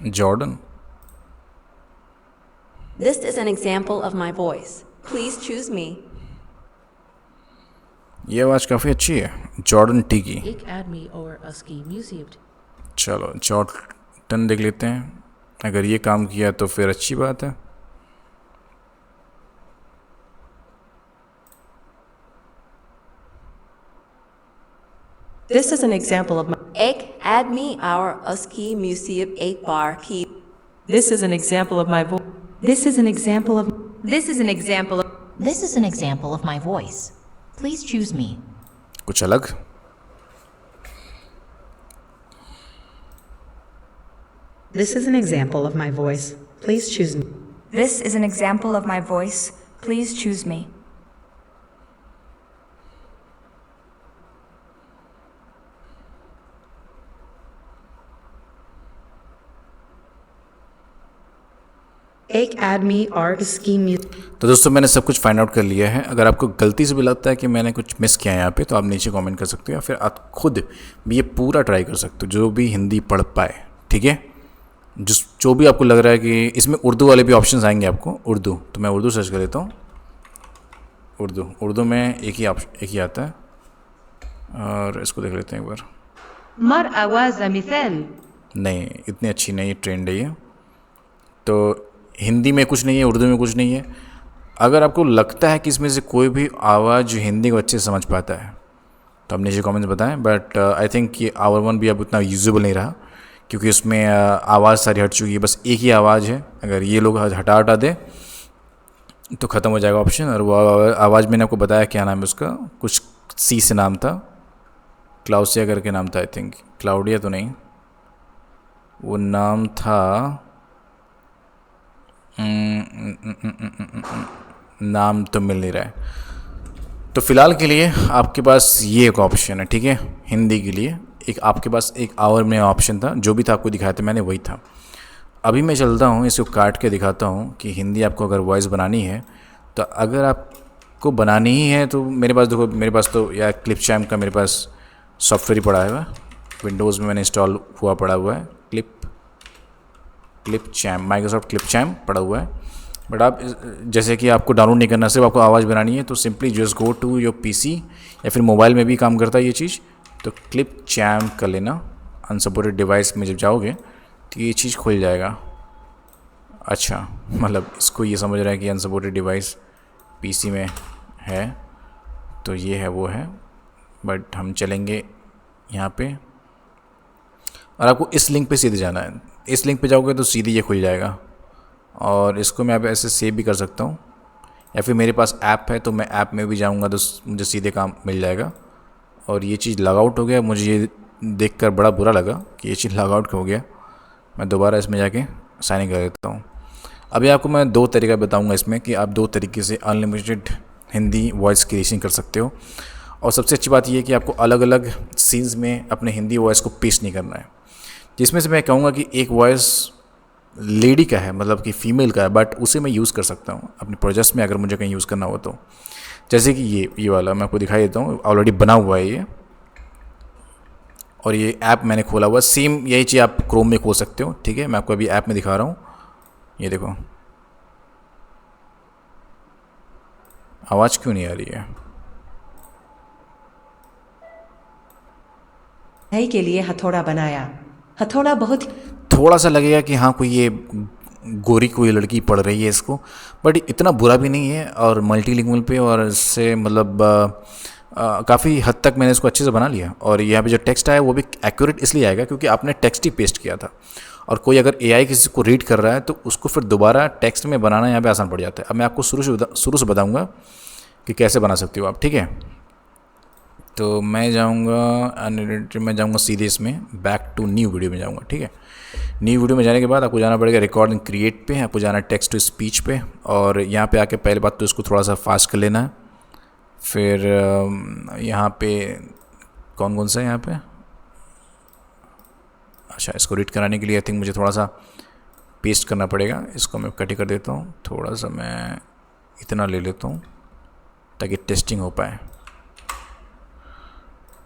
Jordan. This is an example of my voice. Please choose me. ये आवाज़ काफ़ी अच्छी है. जॉर्डन टी की. एक आदमी और उसकी म्यूजियत. चलो जॉर्डन देख लेते हैं. अगर ये काम किया तो फिर अच्छी बात है. This is an example of my. एक आदमी और उसकी म्यूजियत एक बार की. This is an example of my voice. This is an example of. This is an example of. This is an example of my voice. Please choose me. कुछ अलग. This is an example of my voice. Please choose me. This is an example of my voice. Please choose me. एक आदमी और उसकी तो दोस्तों मैंने सब कुछ फाइंड आउट कर लिया है। अगर आपको गलती से भी लगता है कि मैंने कुछ मिस किया है यहाँ पे, तो आप नीचे कमेंट कर सकते हो या फिर आप खुद भी ये पूरा ट्राई कर सकते हो, जो भी हिंदी पढ़ पाए। ठीक है, जो भी आपको लग रहा है कि इसमें उर्दू वाले भी ऑप्शंस आएंगे आपको। उर्दू, तो मैं उर्दू सर्च कर लेता हूँ। उर्दू में एक ही आता है, और इसको देख लेते हैं एक बार। मर आवाज़ मिसाल नहीं, इतनी अच्छी नहीं ट्रेंड है ये। तो हिंदी में कुछ नहीं है, उर्दू में कुछ नहीं है। अगर आपको लगता है कि इसमें से कोई भी आवाज़ हिंदी को अच्छे से समझ पाता है, तो आप नीचे कमेंट्स बताएं। बट आई थिंक कि आवर वन भी अब उतना यूजेबल नहीं रहा, क्योंकि उसमें आवाज़ सारी हट चुकी है। बस एक ही आवाज़ है। अगर ये लोग हटा दे तो ख़त्म हो जाएगा ऑप्शन। और वो आवाज़ मैंने आपको बताया क्या नाम है उसका, कुछ सी से नाम था, क्लाउसिया करके नाम था। आई थिंक क्लाउडिया तो नहीं, वो नाम था, नाम तो मिल नहीं रहा है। तो फ़िलहाल के लिए आपके पास ये एक ऑप्शन है। ठीक है, हिंदी के लिए एक आपके पास एक आवर में ऑप्शन था, जो भी था आपको दिखाया था मैंने, वही था। अभी मैं चलता हूँ, इसको काट के दिखाता हूँ कि हिंदी आपको अगर वॉइस बनानी है, तो अगर आपको बनानी ही है तो मेरे पास देखो, मेरे पास तो या क्लिपचैम का मेरे पास सॉफ्टवेयर ही पड़ा हुआ है। विंडोज़ में मैंने इंस्टॉल हुआ पड़ा हुआ है क्लिपचैम, माइक्रोसॉफ्ट क्लिपचैम पड़ा हुआ है। बट आप जैसे कि आपको डाउनलोड नहीं करना, सिर्फ आपको आवाज़ बनानी है, तो simply just go to your PC, या फिर मोबाइल में भी काम करता है ये चीज़, तो क्लिपचैम कर लेना। अनसपोर्टेड डिवाइस में जब जाओगे तो ये चीज़ खुल जाएगा। अच्छा, मतलब इसको ये समझ रहा है कि अनसपोर्टेड डिवाइस पीसी में है, तो ये है वो है। बट हम चलेंगे यहाँ पे, और आपको इस लिंक पे सीधे जाना है। इस लिंक पे जाओगे तो सीधे ये खुल जाएगा, और इसको मैं अब ऐसे सेव भी कर सकता हूँ, या फिर मेरे पास ऐप है तो मैं ऐप में भी जाऊँगा तो मुझे सीधे काम मिल जाएगा। और ये चीज़ लॉग आउट हो गया, मुझे ये देखकर बड़ा बुरा लगा कि ये चीज़ लॉग आउट हो गया। मैं दोबारा इसमें जाके साइन इन कर देता हूँ। अभी आपको मैं 2 तरीका बताऊँगा इसमें, कि आप 2 तरीके से अनलिमिटेड हिंदी वॉइस क्रिएशन कर सकते हो। और सबसे अच्छी बात ये है कि आपको अलग अलग सीन्स में अपने हिंदी वॉइस को पेस्ट नहीं करना है। जिसमें से मैं कहूँगा कि एक वॉइस लेडी का है, मतलब कि फ़ीमेल का है, बट उसे मैं यूज़ कर सकता हूँ अपने प्रोजेक्ट्स में, अगर मुझे कहीं यूज़ करना हो तो। जैसे कि ये वाला मैं आपको दिखाई देता हूँ, ऑलरेडी बना हुआ है ये, और ये ऐप मैंने खोला हुआ। सेम यही चीज़ आप क्रोम में खोल सकते हो। ठीक है, मैं आपको अभी ऐप में दिखा रहा हूँ। ये देखो, आवाज़ क्यों नहीं आ रही है? के लिए हथौड़ा बनाया। हथौड़ा बहुत थोड़ा सा लगेगा कि हाँ कोई ये गोरी कोई लड़की पढ़ रही है इसको, बट इतना बुरा भी नहीं है। और मल्टीलिंगुअल पे, और इससे मतलब काफ़ी हद तक मैंने इसको अच्छे से बना लिया। और यहाँ पे जो टेक्स्ट आया वो भी एक्यूरेट इसलिए आएगा क्योंकि आपने टेक्स्ट ही पेस्ट किया था। और कोई अगर एआई किसी को रीड कर रहा है तो उसको फिर दोबारा टेक्स्ट में बनाना यहाँ पे आसान पड़ जाता है। अब मैं आपको शुरू से बताऊँगा कि कैसे बना सकते हो आप। ठीक है, तो मैं जाऊँगा सीधे इसमें बैक टू न्यू वीडियो में जाऊँगा। ठीक है, न्यू वीडियो में जाने के बाद आपको जाना पड़ेगा रिकॉर्डिंग क्रिएट पे, आपको जाना है टेक्स्ट टू स्पीच पे, और यहाँ पे आके पहले बात तो इसको थोड़ा सा फास्ट कर लेना है। फिर यहाँ पे कौन सा है यहाँ पे, अच्छा इसको रीड कराने के लिए आई थिंक मुझे थोड़ा सा पेस्ट करना पड़ेगा। इसको मैं कट कर देता हूँ, थोड़ा सा मैं इतना ले लेता हूँ ताकि टेस्टिंग हो पाए।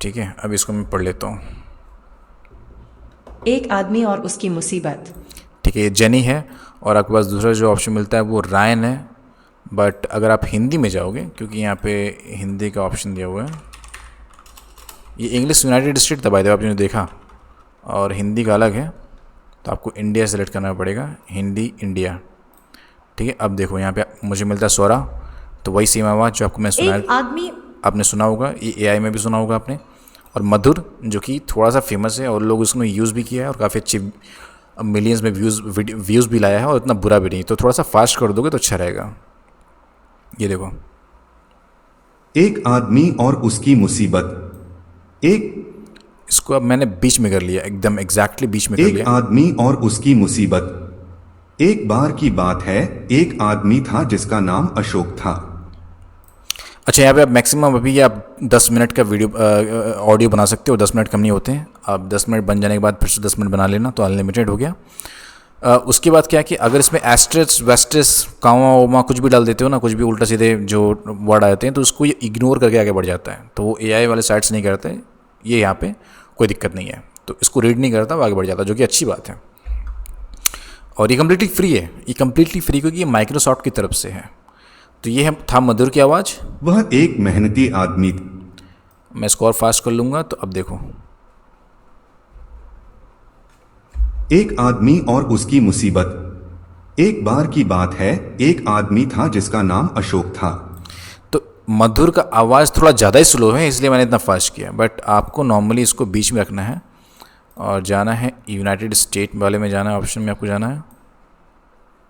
ठीक है, अब इसको मैं पढ़ लेता हूँ। एक आदमी और उसकी मुसीबत। ठीक है, ये जेनी है, और आपके पास दूसरा जो ऑप्शन मिलता है वो रायन है। बट अगर आप हिंदी में जाओगे, क्योंकि यहाँ पे हिंदी का ऑप्शन दिया हुआ है, ये इंग्लिश यूनाइटेड स्टेट दबाए थे आपने देखा, और हिंदी का अलग है, तो आपको इंडिया सेलेक्ट करना पड़ेगा, हिंदी इंडिया। ठीक है, अब देखो यहाँ पे मुझे मिलता है स्वरा, तो वही सेम आवाज़ जो आपको मैं सुना, आपने सुना होगा, ये एआई में भी सुना होगा आपने। और मधुर, जो कि थोड़ा सा फेमस है और लोग उसको यूज़ भी किया है, और काफ़ी अच्छी मिलियंस में व्यूज़ भी लाया है, और इतना बुरा भी नहीं। तो थोड़ा सा फास्ट कर दोगे तो अच्छा रहेगा। ये देखो, एक आदमी और उसकी मुसीबत। एक इसको अब मैंने बीच में कर लिया, एकदम एग्जैक्टली बीच में कर एक लिया। आदमी और उसकी मुसीबत। एक बार की बात है, एक आदमी था जिसका नाम अशोक था। अच्छा, यहाँ पे आप मैक्सिमम अभी आप 10 मिनट का वीडियो ऑडियो बना सकते हो, 10 मिनट कम नहीं होते हैं। आप 10 मिनट बन जाने के बाद फिर से 10 मिनट बना लेना, तो अनलिमिटेड हो गया। उसके बाद क्या है कि अगर इसमें एस्ट्रेस वेस्ट्रेस कामा वोमा कुछ भी डाल देते हो ना, कुछ भी उल्टा सीधे जो वर्ड आ जाते हैं, तो उसको ये इग्नोर करके आगे बढ़ जाता है। तो वो AI वाले साइट्स नहीं करते, ये यहाँ पे कोई दिक्कत नहीं है, तो इसको रीड नहीं करता, वो आगे बढ़ जाता, जो कि अच्छी बात है। और ये कम्प्लीटली फ्री है, ये कम्प्लीटली फ्री क्योंकि ये माइक्रोसॉफ्ट की तरफ से है। तो ये था मधुर की आवाज़। वह एक मेहनती आदमी। मैं इसको और फास्ट कर लूँगा, तो अब देखो। एक आदमी और उसकी मुसीबत। एक बार की बात है, एक आदमी था जिसका नाम अशोक था। तो मधुर का आवाज़ थोड़ा ज़्यादा ही स्लो है, इसलिए मैंने इतना फास्ट किया, बट आपको नॉर्मली इसको बीच में रखना है और जाना है यूनाइटेड स्टेट वाले में जाना है, ऑप्शन में आपको जाना है।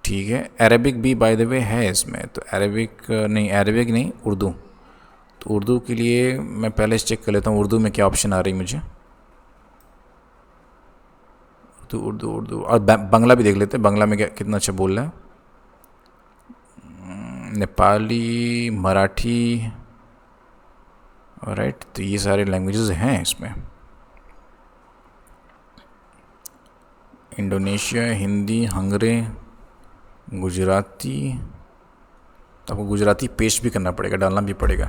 ठीक है, अरेबिक भी बाय द वे है इसमें, तो अरेबिक नहीं, उर्दू। तो उर्दू के लिए मैं पहले चेक कर लेता हूँ उर्दू में क्या ऑप्शन आ रही मुझे। तो उर्दू और बंगला भी देख लेते हैं, बंगला में क्या कितना अच्छा बोल रहा है। नेपाली, मराठी, राइट, तो ये सारे लैंग्वेजेस हैं इसमें। इंडोनेशिया, हिंदी, हंगरे, गुजराती। तो आपको गुजराती पेस्ट भी करना पड़ेगा, डालना भी पड़ेगा।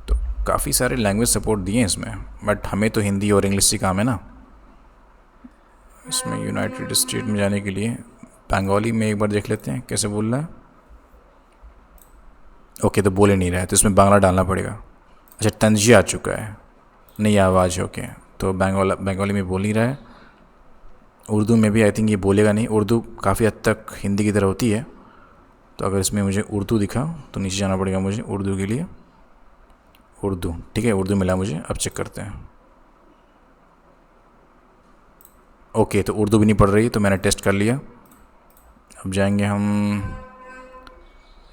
तो काफ़ी सारे लैंग्वेज सपोर्ट दिए हैं इसमें, बट हमें तो हिंदी और इंग्लिश से काम है ना। इसमें यूनाइटेड स्टेट में जाने के लिए बंगाली में एक बार देख लेते हैं कैसे बोल रहा है। ओके, तो बोले नहीं रहा है, तो इसमें बांग्ला डालना पड़ेगा। अच्छा, तंजी आ चुका है, नई आवाज़। ओके, तो बंगाली में बोल नहीं रहा है। उर्दू में भी आई थिंक ये बोलेगा नहीं, उर्दू काफ़ी हद तक हिंदी की तरह होती है। तो अगर इसमें मुझे उर्दू दिखा तो नीचे जाना पड़ेगा मुझे उर्दू के लिए। उर्दू, ठीक है, उर्दू मिला मुझे। अब चेक करते हैं। ओके, तो उर्दू भी नहीं पढ़ रही, तो मैंने टेस्ट कर लिया। अब जाएंगे हम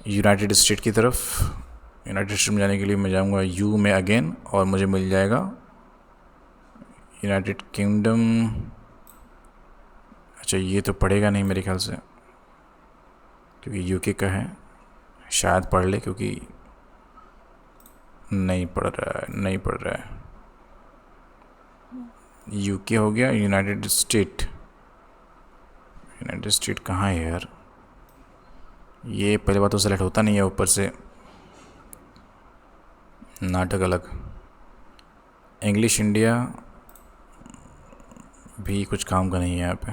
यूनाइटेड स्टेट की तरफ। यूनाइटेड स्टेट में जाने के लिए मैं जाऊंगा यू में अगेन, और मुझे मिल जाएगा यूनाइटेड किंगडम। अच्छा, ये तो पढ़ेगा नहीं मेरे ख्याल से, क्योंकि यूके का है। शायद पढ़ ले, क्योंकि नहीं पढ़ रहा है। यूके हो गया। यूनाइटेड स्टेट कहाँ है यार? ये पहले बात तो सेलेक्ट होता नहीं है, ऊपर से नाटक अलग। इंग्लिश इंडिया भी कुछ काम का नहीं है, यहाँ पे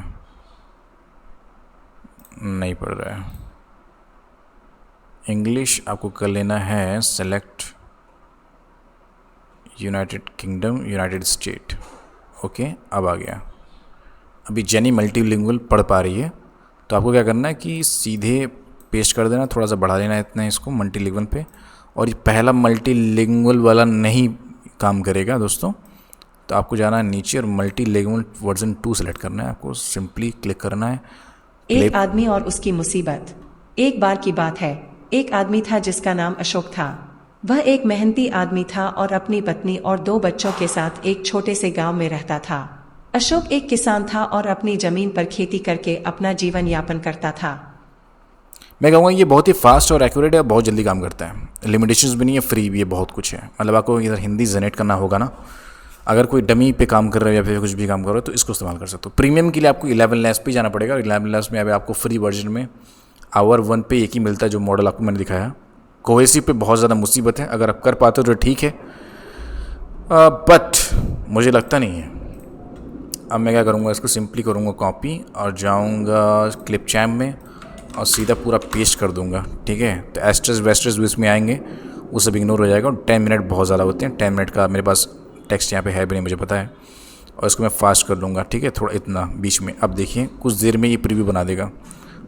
नहीं पढ़ रहा है। इंग्लिश आपको कर लेना है select United kingdom, United state. Okay, अब आ गया। अभी जेनी मल्टीलिंगुअल पढ़ पा रही है, तो आपको क्या करना है कि सीधे पेस्ट कर देना, थोड़ा सा बढ़ा लेना है इतना इसको मल्टीलिंगुअल पे। और ये पहला मल्टीलिंगुअल वाला नहीं काम करेगा दोस्तों, तो आपको जाना है नीचे और मल्टीलिंगुअल वर्जन 2 सेलेक्ट करना है। आपको सिंपली क्लिक करना है। एक आदमी और उसकी मुसीबत। एक बार की बात है, एक आदमी था जिसका नाम अशोक था। वह एक मेहनती आदमी था और अपनी पत्नी और 2 बच्चों के साथ एक छोटे से गांव में रहता था। अशोक एक किसान था और अपनी जमीन पर खेती करके अपना जीवन यापन करता था। मैं कहूँगा ये बहुत ही फास्ट और एक्यूरेट है, बहुत जल्दी काम करता है। लिमिटेशंस भी नहीं है, फ्री भी है, बहुत कुछ है। मतलब आपको इधर हिंदी जनरेट करना होगा ना, अगर कोई डमी पे काम कर रहा है या फिर कुछ भी काम कर रहा है, तो इसको इस्तेमाल कर सकते हो। प्रीमियम के लिए आपको 11 लैब्स पे जाना पड़ेगा, और 11 लैब्स में अभी आपको फ्री वर्जन में आवर 1 पे एक ही मिलता है, जो मॉडल आपको मैंने दिखाया। कोहेसिव पे बहुत ज़्यादा मुसीबत है, अगर आप कर पाते हो तो ठीक है, बट मुझे लगता नहीं है। अब मैं क्या करूँगा, इसको सिंपली करूँगा कॉपी और जाऊँगा क्लिपचैम्प में और सीधा पूरा पेस्ट कर दूँगा। ठीक है, तो एस्ट्रेस वेस्ट्रेस भी इसमें आएंगे, वो सब इग्नोर हो जाएगा। और 10 मिनट बहुत ज़्यादा होते हैं, 10 मिनट का मेरे पास टेक्स्ट यहाँ पे है भी नहीं, मुझे पता है। और इसको मैं फास्ट कर लूँगा, ठीक है, थोड़ा इतना बीच में। अब देखिए कुछ देर में ये प्रीव्यू बना देगा,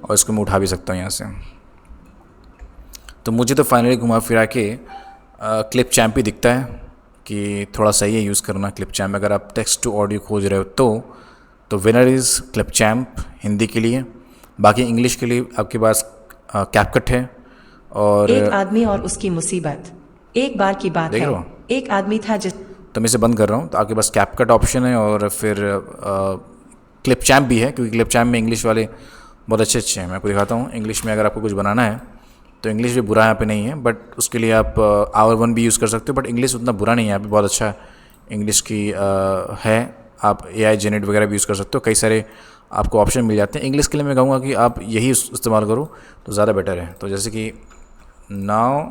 और इसको मैं उठा भी सकता हूँ यहाँ से। तो मुझे तो फाइनली घुमा फिरा के क्लिपचैम्प ही दिखता है कि थोड़ा सही है यूज़ करना क्लिपचैम्प। अगर आप टेक्स्ट टू ऑडियो खोज रहे हो तो विनर इज़ क्लिपचैम्प हिंदी के लिए। बाकी इंग्लिश के लिए आपके पास कैपकट है। और एक आदमी और उसकी मुसीबत। एक बार की बात है, एक आदमी था तो मैं इसे बंद कर रहा हूँ। तो आपके पास कैपकट ऑप्शन है और फिर क्लिप चैम्प भी है, क्योंकि क्लिप चैम्प में इंग्लिश वाले बहुत अच्छे अच्छे हैं। मैं आपको दिखाता हूँ इंग्लिश में अगर आपको कुछ बनाना है तो इंग्लिश भी बुरा यहाँ पे नहीं है, बट उसके लिए आप R1 भी यूज़ कर सकते हो, बट इंग्लिश उतना बुरा नहीं है, यहाँ पे बहुत अच्छा इंग्लिश की है। आप AI जेनेरेट वगैरह भी यूज़ कर सकते हो, कई सारे आपको ऑप्शन मिल जाते हैं। इंग्लिश के लिए मैं कहूँगा कि आप यही इस्तेमाल करो तो ज़्यादा बेटर है। तो जैसे कि now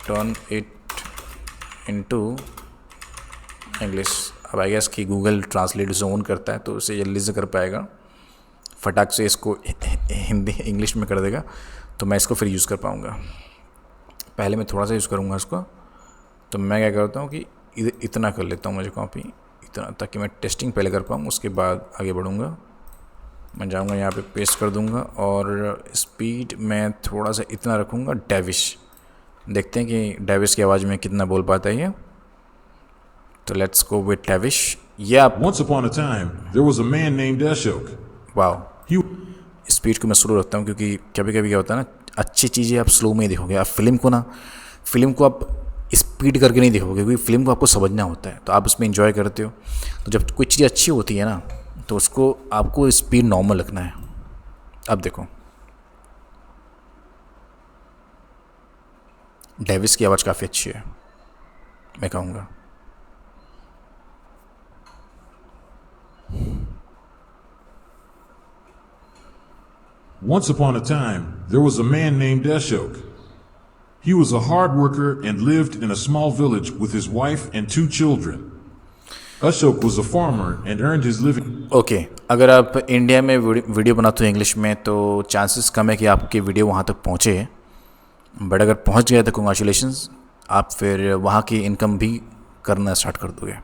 turn it into English. अब आई गेस कि गूगल ट्रांसलेट उसे ऑन करता है तो उसे जल्दी से कर पाएगा, फटाक से इसको हिंदी इंग्लिश में कर देगा, तो मैं इसको फिर यूज़ कर पाऊँगा। पहले मैं थोड़ा सा यूज़ करूँगा इसको, तो मैं क्या करता हूँ कि इतना कर लेता हूँ मुझे कॉपी, इतना, ताकि मैं टेस्टिंग पहले कर पाऊँ, उसके बाद आगे बढ़ूँगा। मैं जाऊँगा यहाँ पे पेस्ट कर दूँगा और स्पीड मैं थोड़ा सा इतना रखूँगा डेविश। देखते हैं कि डेविश की आवाज़ में कितना बोल पाता है ये। तो लेट्स गो विद डेविश। ये आप Once upon a time, there was a man named Ashok. Wow, speed को मैं स्लो रखता हूँ क्योंकि कभी कभी क्या होता है ना, अच्छी चीज़ें आप स्लो में ही देखोगे। आप फिल्म को आप स्पीड करके नहीं देखोगे, क्योंकि फिल्म को आपको समझना होता है, तो आप उसमें एंजॉय करते हो। तो जब कोई चीज़ अच्छी होती है ना, तो उसको आपको स्पीड नॉर्मल रखना है। अब देखो डेविस की आवाज़ काफ़ी अच्छी है, मैं कहूँगा। Once upon a time, there was a man named Ashok. He was a hard worker and lived in a small village with his wife and 2 children. Ashok was a farmer and earned his living. Okay, अगर आप India में video बनाते हो English में तो chances कम है कि आपकी वीडियो वहाँ तक पहुँचे, बट अगर पहुँच गया तो कंग्रेचुलेशंस, आप फिर वहाँ की इनकम भी करना स्टार्ट कर दोगे।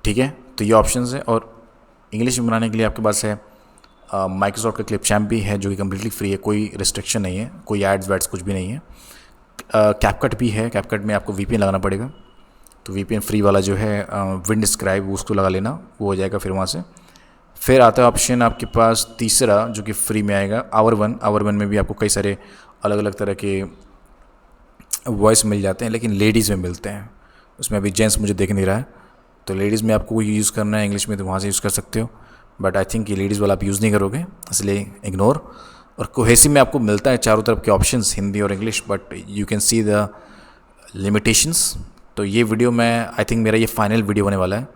ठीक है, तो ये ऑप्शंस है। और इंग्लिश में बनाने के लिए आपके पास है माइक्रोसॉफ्ट का क्लिप चैम्प भी है, जो कि कम्प्लीटली फ्री है, कोई रिस्ट्रिक्शन नहीं है, कोई एड्स वैड्स कुछ भी नहीं है। कैपकट भी है, कैपकट में आपको VPN लगाना पड़ेगा, तो VPN फ्री वाला जो है विंडस्क्राइब, उसको लगा लेना, वो हो जाएगा फिर वहाँ से। फिर आता है ऑप्शन आपके पास तीसरा जो कि फ्री में आएगा, आवर वन में भी आपको कई सारे अलग अलग तरह के वॉइस मिल जाते हैं, लेकिन लेडीज़ में मिलते हैं। उसमें अभी जेंट्स मुझे देख नहीं रहा है, तो लेडीज़ में आपको यूज़ करना है इंग्लिश में तो वहाँ से यूज़ कर सकते हो, बट आई थिंक ये लेडीज़ वाला आप यूज़ नहीं करोगे, इसलिए इग्नोर। और कोहेसिव में आपको मिलता है चारों तरफ के ऑप्शंस, हिंदी और English, but you can see the limitations. तो ये वीडियो मैं आई थिंक मेरा ये फाइनल वीडियो होने वाला है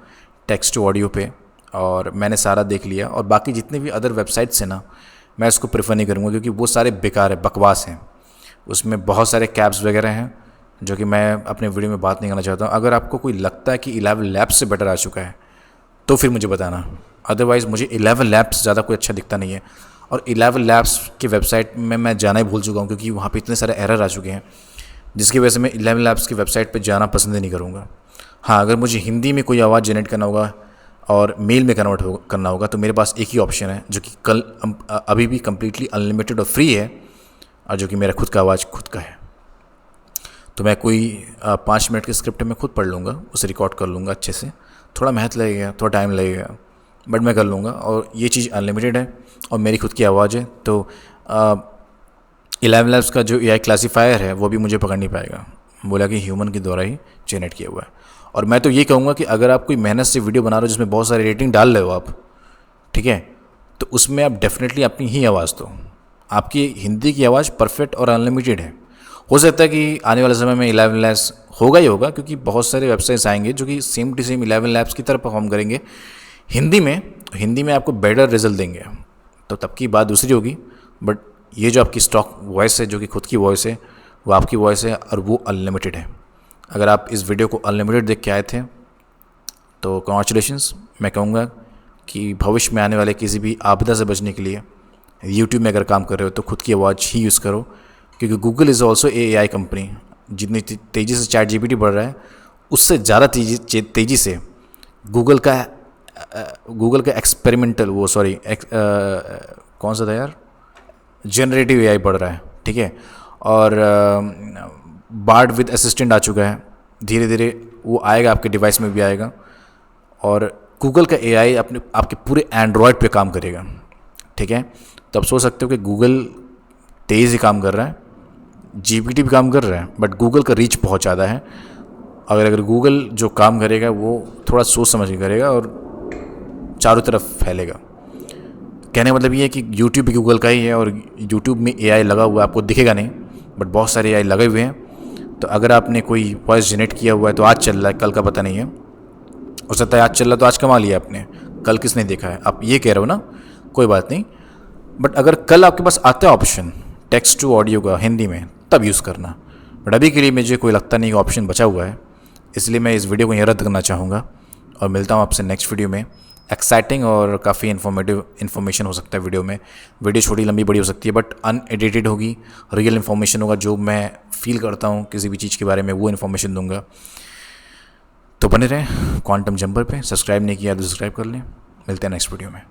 टेक्स्ट टू ऑडियो पे, और मैंने सारा देख लिया। और बाकी जितने भी अदर वेबसाइट्स हैं ना, मैं इसको प्रेफर नहीं करूँगा, क्योंकि वो सारे बेकार है, बकवास हैं। उसमें बहुत सारे कैप्स वगैरह हैं जो कि मैं अपने वीडियो में बात नहीं करना चाहता हूँ। अगर आपको कोई लगता है कि 11 लैब्स से बेटर आ चुका है तो फिर मुझे बताना, अदरवाइज़ मुझे 11 लैब्स ज़्यादा कोई अच्छा दिखता नहीं है। और 11 लैब्स की वेबसाइट में मैं जाना ही भूल चुका हूँ, क्योंकि वहाँ पे इतने सारे एरर आ चुके हैं, जिसकी वजह से मैं 11 लैब्स की वेबसाइट पे जाना पसंद नहीं करूँगा। हाँ, अगर मुझे हिंदी में कोई आवाज़ जनरेट करना होगा और मेल में कन्वर्ट करना होगा, तो मेरे पास एक ही ऑप्शन है जो कि अभी भी कम्प्लीटली अनलिमिटेड और फ्री है, और जो कि मेरा खुद का आवाज़ खुद का है। तो मैं कोई 5 मिनट की स्क्रिप्ट में खुद पढ़ लूँगा, उसे रिकॉर्ड कर लूँगा अच्छे से। थोड़ा मेहनत लगेगा, थोड़ा टाइम लगेगा, बट मैं कर लूँगा। और ये चीज़ अनलिमिटेड है और मेरी खुद की आवाज़ है, तो 11 लैब्स का जो AI क्लासीफायर है वो भी मुझे पकड़ नहीं पाएगा, बोला कि ह्यूमन के द्वारा ही जनरेट किया हुआ है। और मैं तो ये कहूँगा कि अगर आप कोई मेहनत से वीडियो बना रहे हो जिसमें बहुत सारी रेटिंग डाल रहे हो आप, ठीक है, तो उसमें आप डेफिनेटली अपनी ही आवाज़ दो। आपकी हिंदी की आवाज़ परफेक्ट और अनलिमिटेड है। हो सकता है कि आने वाले समय में 11 लैब्स होगा ही होगा, क्योंकि बहुत सारे वेबसाइट्स आएंगे जो कि सेम टू सेम 11 लैब्स की तरह परफॉर्म करेंगे हिंदी में आपको बेटर रिजल्ट देंगे, तो तब की बात दूसरी होगी। बट ये जो आपकी स्टॉक वॉइस है, जो कि खुद की वॉइस है, वो आपकी वॉइस है और वो अनलिमिटेड है। अगर आप इस वीडियो को अनलिमिटेड देख के आए थे तो कॉन्ग्रेचुलेशंस। मैं कहूँगा कि भविष्य में आने वाले किसी भी आपदा से बचने के लिए यूट्यूब में अगर काम कर रहे हो तो खुद की आवाज़ ही यूज़ करो, क्योंकि Google is also AI company. जितनी तेज़ी से ChatGPT बढ़ रहा है, उससे ज़्यादा तेज़ी से गूगल का एक्सपेरिमेंटल कौन सा था यार, जनरेटिव AI बढ़ रहा है, ठीक है। और बार्ड विद असिस्टेंट आ चुका है, धीरे धीरे वो आएगा, आपके डिवाइस में भी आएगा। और गूगल का AI आपके पूरे एंड्रॉयड पे काम करेगा, ठीक है। तो आप सोच सकते हो कि गूगल तेज़ ही काम कर रहा है, GPT भी काम कर रहा है, बट गूगल का रीच बहुत ज़्यादा है। अगर गूगल जो काम करेगा वो थोड़ा सोच समझ के करेगा और चारों तरफ फैलेगा। कहने का मतलब ये है कि यूट्यूब भी गूगल का ही है और यूट्यूब में AI लगा हुआ है, आपको दिखेगा नहीं बट बहुत सारे AI लगे हुए हैं। तो अगर आपने कोई वॉइस जनरेट किया हुआ है तो आज चल रहा है, कल का पता नहीं है, हो सकता है आज चल रहा तो आज कमा लिया आपने, कल किसने देखा है, आप ये कह रहे हो ना, कोई बात नहीं। बट अगर कल आपके पास आता है ऑप्शन टेक्स्ट टू ऑडियो का हिंदी में, तब यूज़ करना। बट अभी के लिए मुझे कोई लगता नहीं कि ऑप्शन बचा हुआ है, इसलिए मैं इस वीडियो को यहाँ रद्द करना चाहूँगा और मिलता हूँ आपसे नेक्स्ट वीडियो में। एक्साइटिंग और काफ़ी इन्फॉर्मेशन हो सकता है वीडियो में। वीडियो छोटी लंबी बड़ी हो सकती है बट अनएडिटेड होगी, रियल इन्फॉर्मेशन होगा, जो मैं फील करता हूँ किसी भी चीज़ के बारे में वो इन्फॉर्मेशन दूंगा। तो बने रहें क्वांटम जंपर पे, सब्सक्राइब नहीं किया तो सब्सक्राइब कर लें। मिलते हैं नेक्स्ट वीडियो में।